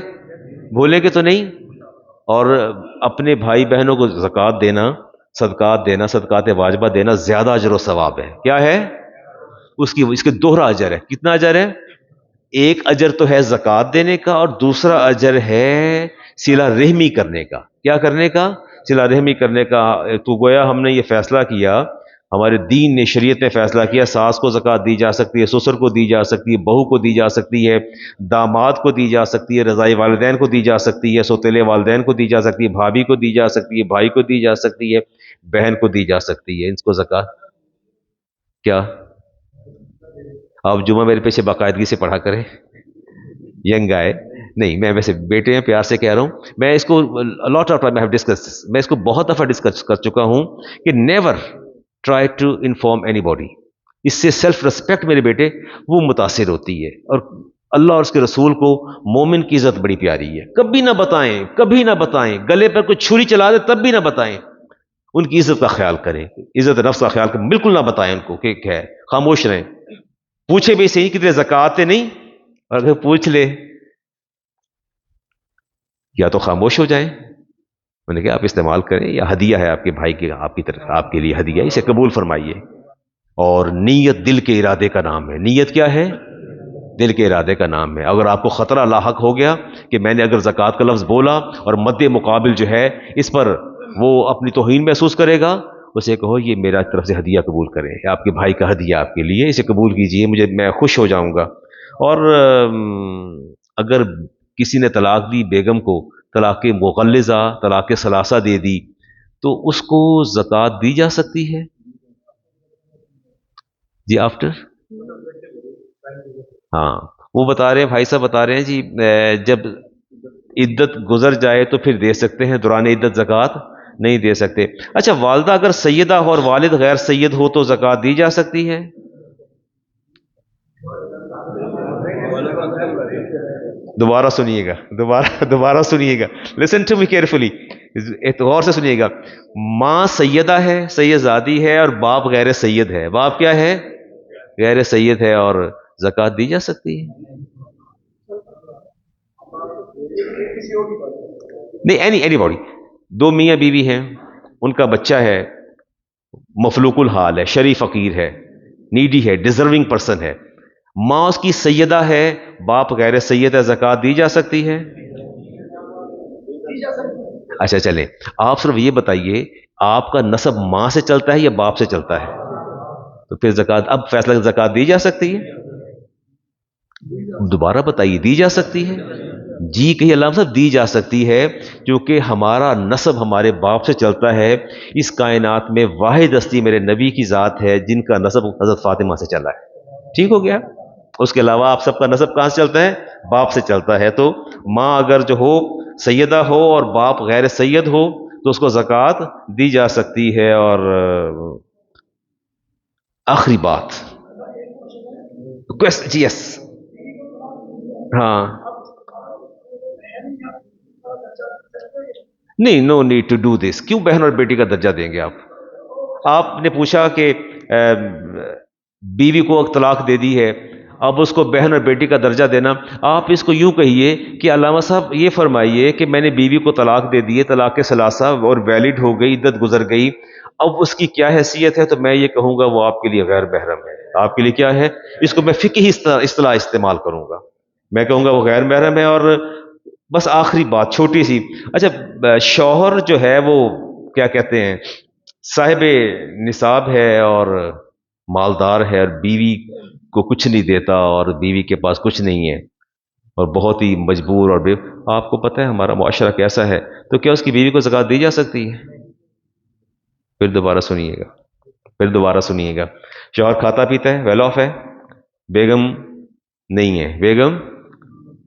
بھولیں گے تو نہیں۔ اور اپنے بھائی بہنوں کو زکوٰۃ دینا، صدقات دینا، صدقات واجبہ دینا زیادہ اجر و ثواب ہے۔ کیا ہے؟ اس کے دوہرا اجر ہے۔ کتنا اجر ہے؟ ایک اجر تو ہے زکوٰۃ دینے کا، اور دوسرا اجر ہے صلہ رحمی کرنے کا۔ کیا کرنے کا؟ صلہ رحمی کرنے کا۔ تو گویا ہم نے یہ فیصلہ کیا، ہمارے دین نے، شریعت نے فیصلہ کیا، ساس کو زکوٰۃ دی جا سکتی ہے، سسر کو دی جا سکتی ہے، بہو کو دی جا سکتی ہے، داماد کو دی جا سکتی ہے، رضائی والدین کو دی جا سکتی ہے، سوتیلے والدین کو دی جا سکتی ہے، بھابھی کو دی جا سکتی ہے، بھائی کو دی جا سکتی ہے، بہن کو دی جا سکتی ہے۔ اس کو زکوٰۃ کیا؟ آپ جمعہ میرے پیچھے باقاعدگی سے پڑھا کریں، ینگ آئے نہیں، میں ویسے بیٹے ہیں، پیار سے کہہ رہا ہوں۔ میں اس کو لاٹ آف ٹائم میں اس کو بہت دفعہ ڈسکس کر چکا ہوں کہ never try to inform anybody. اس سے سیلف ریسپیکٹ میرے بیٹے وہ متاثر ہوتی ہے، اور اللہ اور اس کے رسول کو مومن کی عزت بڑی پیاری ہے۔ کبھی نہ بتائیں، کبھی نہ بتائیں، گلے پر کوئی چھری چلا دے تب بھی نہ بتائیں۔ ان کی عزت کا خیال کریں، عزت نفس کا خیال کریں، بالکل نہ بتائیں ان کو کہ ہے، خاموش رہیں۔ پوچھے بھی صحیح کتنے زکوٰۃ نہیں، اور اگر پوچھ لے یا تو خاموش ہو جائیں، میں نے کہا آپ استعمال کریں، یا ہدیہ ہے آپ کے بھائی کی، آپ کی طرف، آپ کے لیے ہدیہ ہے، اسے قبول فرمائیے۔ اور نیت دل کے ارادے کا نام ہے۔ نیت کیا ہے؟ دل کے ارادے کا نام ہے۔ اگر آپ کو خطرہ لاحق ہو گیا کہ میں نے اگر زکوٰۃ کا لفظ بولا اور مد مقابل جو ہے اس پر وہ اپنی توہین محسوس کرے گا، اسے کہو یہ میرا طرف سے ہدیہ قبول کریں، آپ کے بھائی کا ہدیہ آپ کے لیے، اسے قبول کیجئے، میں خوش ہو جاؤں گا۔ اور اگر کسی نے طلاق دی بیگم کو، طلاق مغلظہ، طلاق ثلاثہ دے دی، تو اس کو زکوٰۃ دی جا سکتی ہے؟ جی آفٹر، ہاں، وہ بتا رہے ہیں، بھائی صاحب بتا رہے ہیں جی، جب عدت گزر جائے تو پھر دے سکتے ہیں، دوران عدت زکوٰۃ نہیں دے سکتے. اچھا والدہ اگر سیدہ ہو اور والد غیر سید ہو تو زکوٰۃ دی جا سکتی ہے؟ دوبارہ سنیے گا، دوبارہ سنیے گا. لسن ٹو می کیئرفلی، غور سے سنیے گا. ماں سیدہ ہے، سید زادی ہے، اور باپ غیر سید ہے. باپ کیا ہے؟ غیر سید ہے، اور زکوٰۃ دی جا سکتی ہے؟ نہیں، اینی باڈی. دو میاں بیوی ہیں، ان کا بچہ ہے، مفلوق الحال ہے، شریف فقیر ہے، نیڈی ہے، ڈیزرونگ پرسن ہے. ماں اس کی سیدہ ہے، باپ غیر سید ہے، زکوٰۃ دی جا سکتی ہے؟ اچھا چلیں، آپ صرف یہ بتائیے آپ کا نسب ماں سے چلتا ہے یا باپ سے چلتا ہے؟ تو پھر زکوٰۃ، اب فیصلہ زکوٰۃ دی جا سکتی ہے؟ دوبارہ بتائیے، دی جا سکتی ہے؟ جی کہیے علامہ صاحب، دی جا سکتی ہے، کیونکہ ہمارا نسب ہمارے باپ سے چلتا ہے. اس کائنات میں واحد ہستی میرے نبی کی ذات ہے جن کا نسب حضرت فاطمہ سے چلا ہے. ٹھیک ہو گیا؟ اس کے علاوہ آپ سب کا نسب کہاں سے چلتا ہے؟ باپ سے چلتا ہے. تو ماں اگر جو ہو سیدہ ہو اور باپ غیر سید ہو تو اس کو زکوٰۃ دی جا سکتی ہے. اور آخری بات، یس، ہاں، نہیں، no need to do this. کیوں بہن اور بیٹی کا درجہ دیں گے آپ؟ آپ نے پوچھا کہ بیوی کو طلاق دے دی ہے، اب اس کو بہن اور بیٹی کا درجہ دینا. آپ اس کو یوں کہیے کہ علامہ صاحب یہ فرمائیے کہ میں نے بیوی کو طلاق دے دی ہے، طلاق ثلاثہ، اور ویلڈ ہو گئی، عدت گزر گئی، اب اس کی کیا حیثیت ہے؟ تو میں یہ کہوں گا وہ آپ کے لیے غیر محرم ہے. آپ کے لیے کیا ہے؟ اس کو میں فقہی اصطلاح استعمال کروں گا، میں کہوں گا وہ غیر محرم ہے. اور بس آخری بات چھوٹی سی، اچھا شوہر جو ہے وہ کیا کہتے ہیں، صاحب نصاب ہے اور مالدار ہے، اور بیوی کو کچھ نہیں دیتا، اور بیوی کے پاس کچھ نہیں ہے اور بہت ہی مجبور، اور آپ کو پتہ ہے ہمارا معاشرہ کیسا ہے، تو کیا اس کی بیوی کو زکوٰۃ دی جا سکتی ہے؟ پھر دوبارہ سنیے گا، پھر دوبارہ سنیے گا. شوہر کھاتا پیتا ہے، ویل آف ہے، بیگم نہیں ہے، بیگم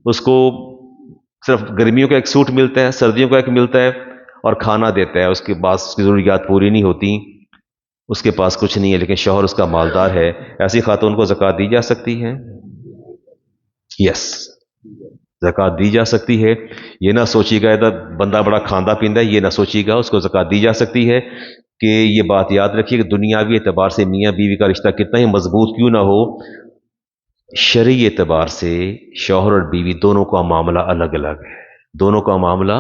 اس کو صرف گرمیوں کا ایک سوٹ ملتا ہے، سردیوں کا ایک ملتا ہے، اور کھانا دیتا ہے، اس کے پاس اس کی ضروریات پوری نہیں ہوتی، اس کے پاس کچھ نہیں ہے، لیکن شوہر اس کا مالدار ہے. ایسی خاتون کو زکوٰۃ دی جا سکتی ہے؟ یس، زکوٰۃ دی جا سکتی ہے. یہ نہ سوچیے گا ادھر بندہ بڑا کھاندہ پیندا ہے، یہ نہ سوچیے گا، اس کو زکوٰۃ دی جا سکتی ہے. کہ یہ بات یاد رکھیے کہ دنیاوی اعتبار سے میاں بیوی کا رشتہ کتنا ہی مضبوط کیوں نہ ہو، شرعی اعتبار سے شوہر اور بیوی دونوں کا معاملہ الگ الگ ہے. دونوں کا معاملہ،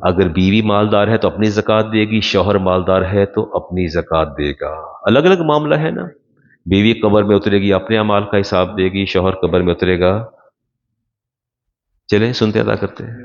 اگر بیوی مالدار ہے تو اپنی زکوٰۃ دے گی، شوہر مالدار ہے تو اپنی زکوٰۃ دے گا. الگ الگ معاملہ ہے نا. بیوی قبر میں اترے گی، اپنے اعمال کا حساب دے گی، شوہر قبر میں اترے گا. چلیں سنتے ادا کرتے ہیں.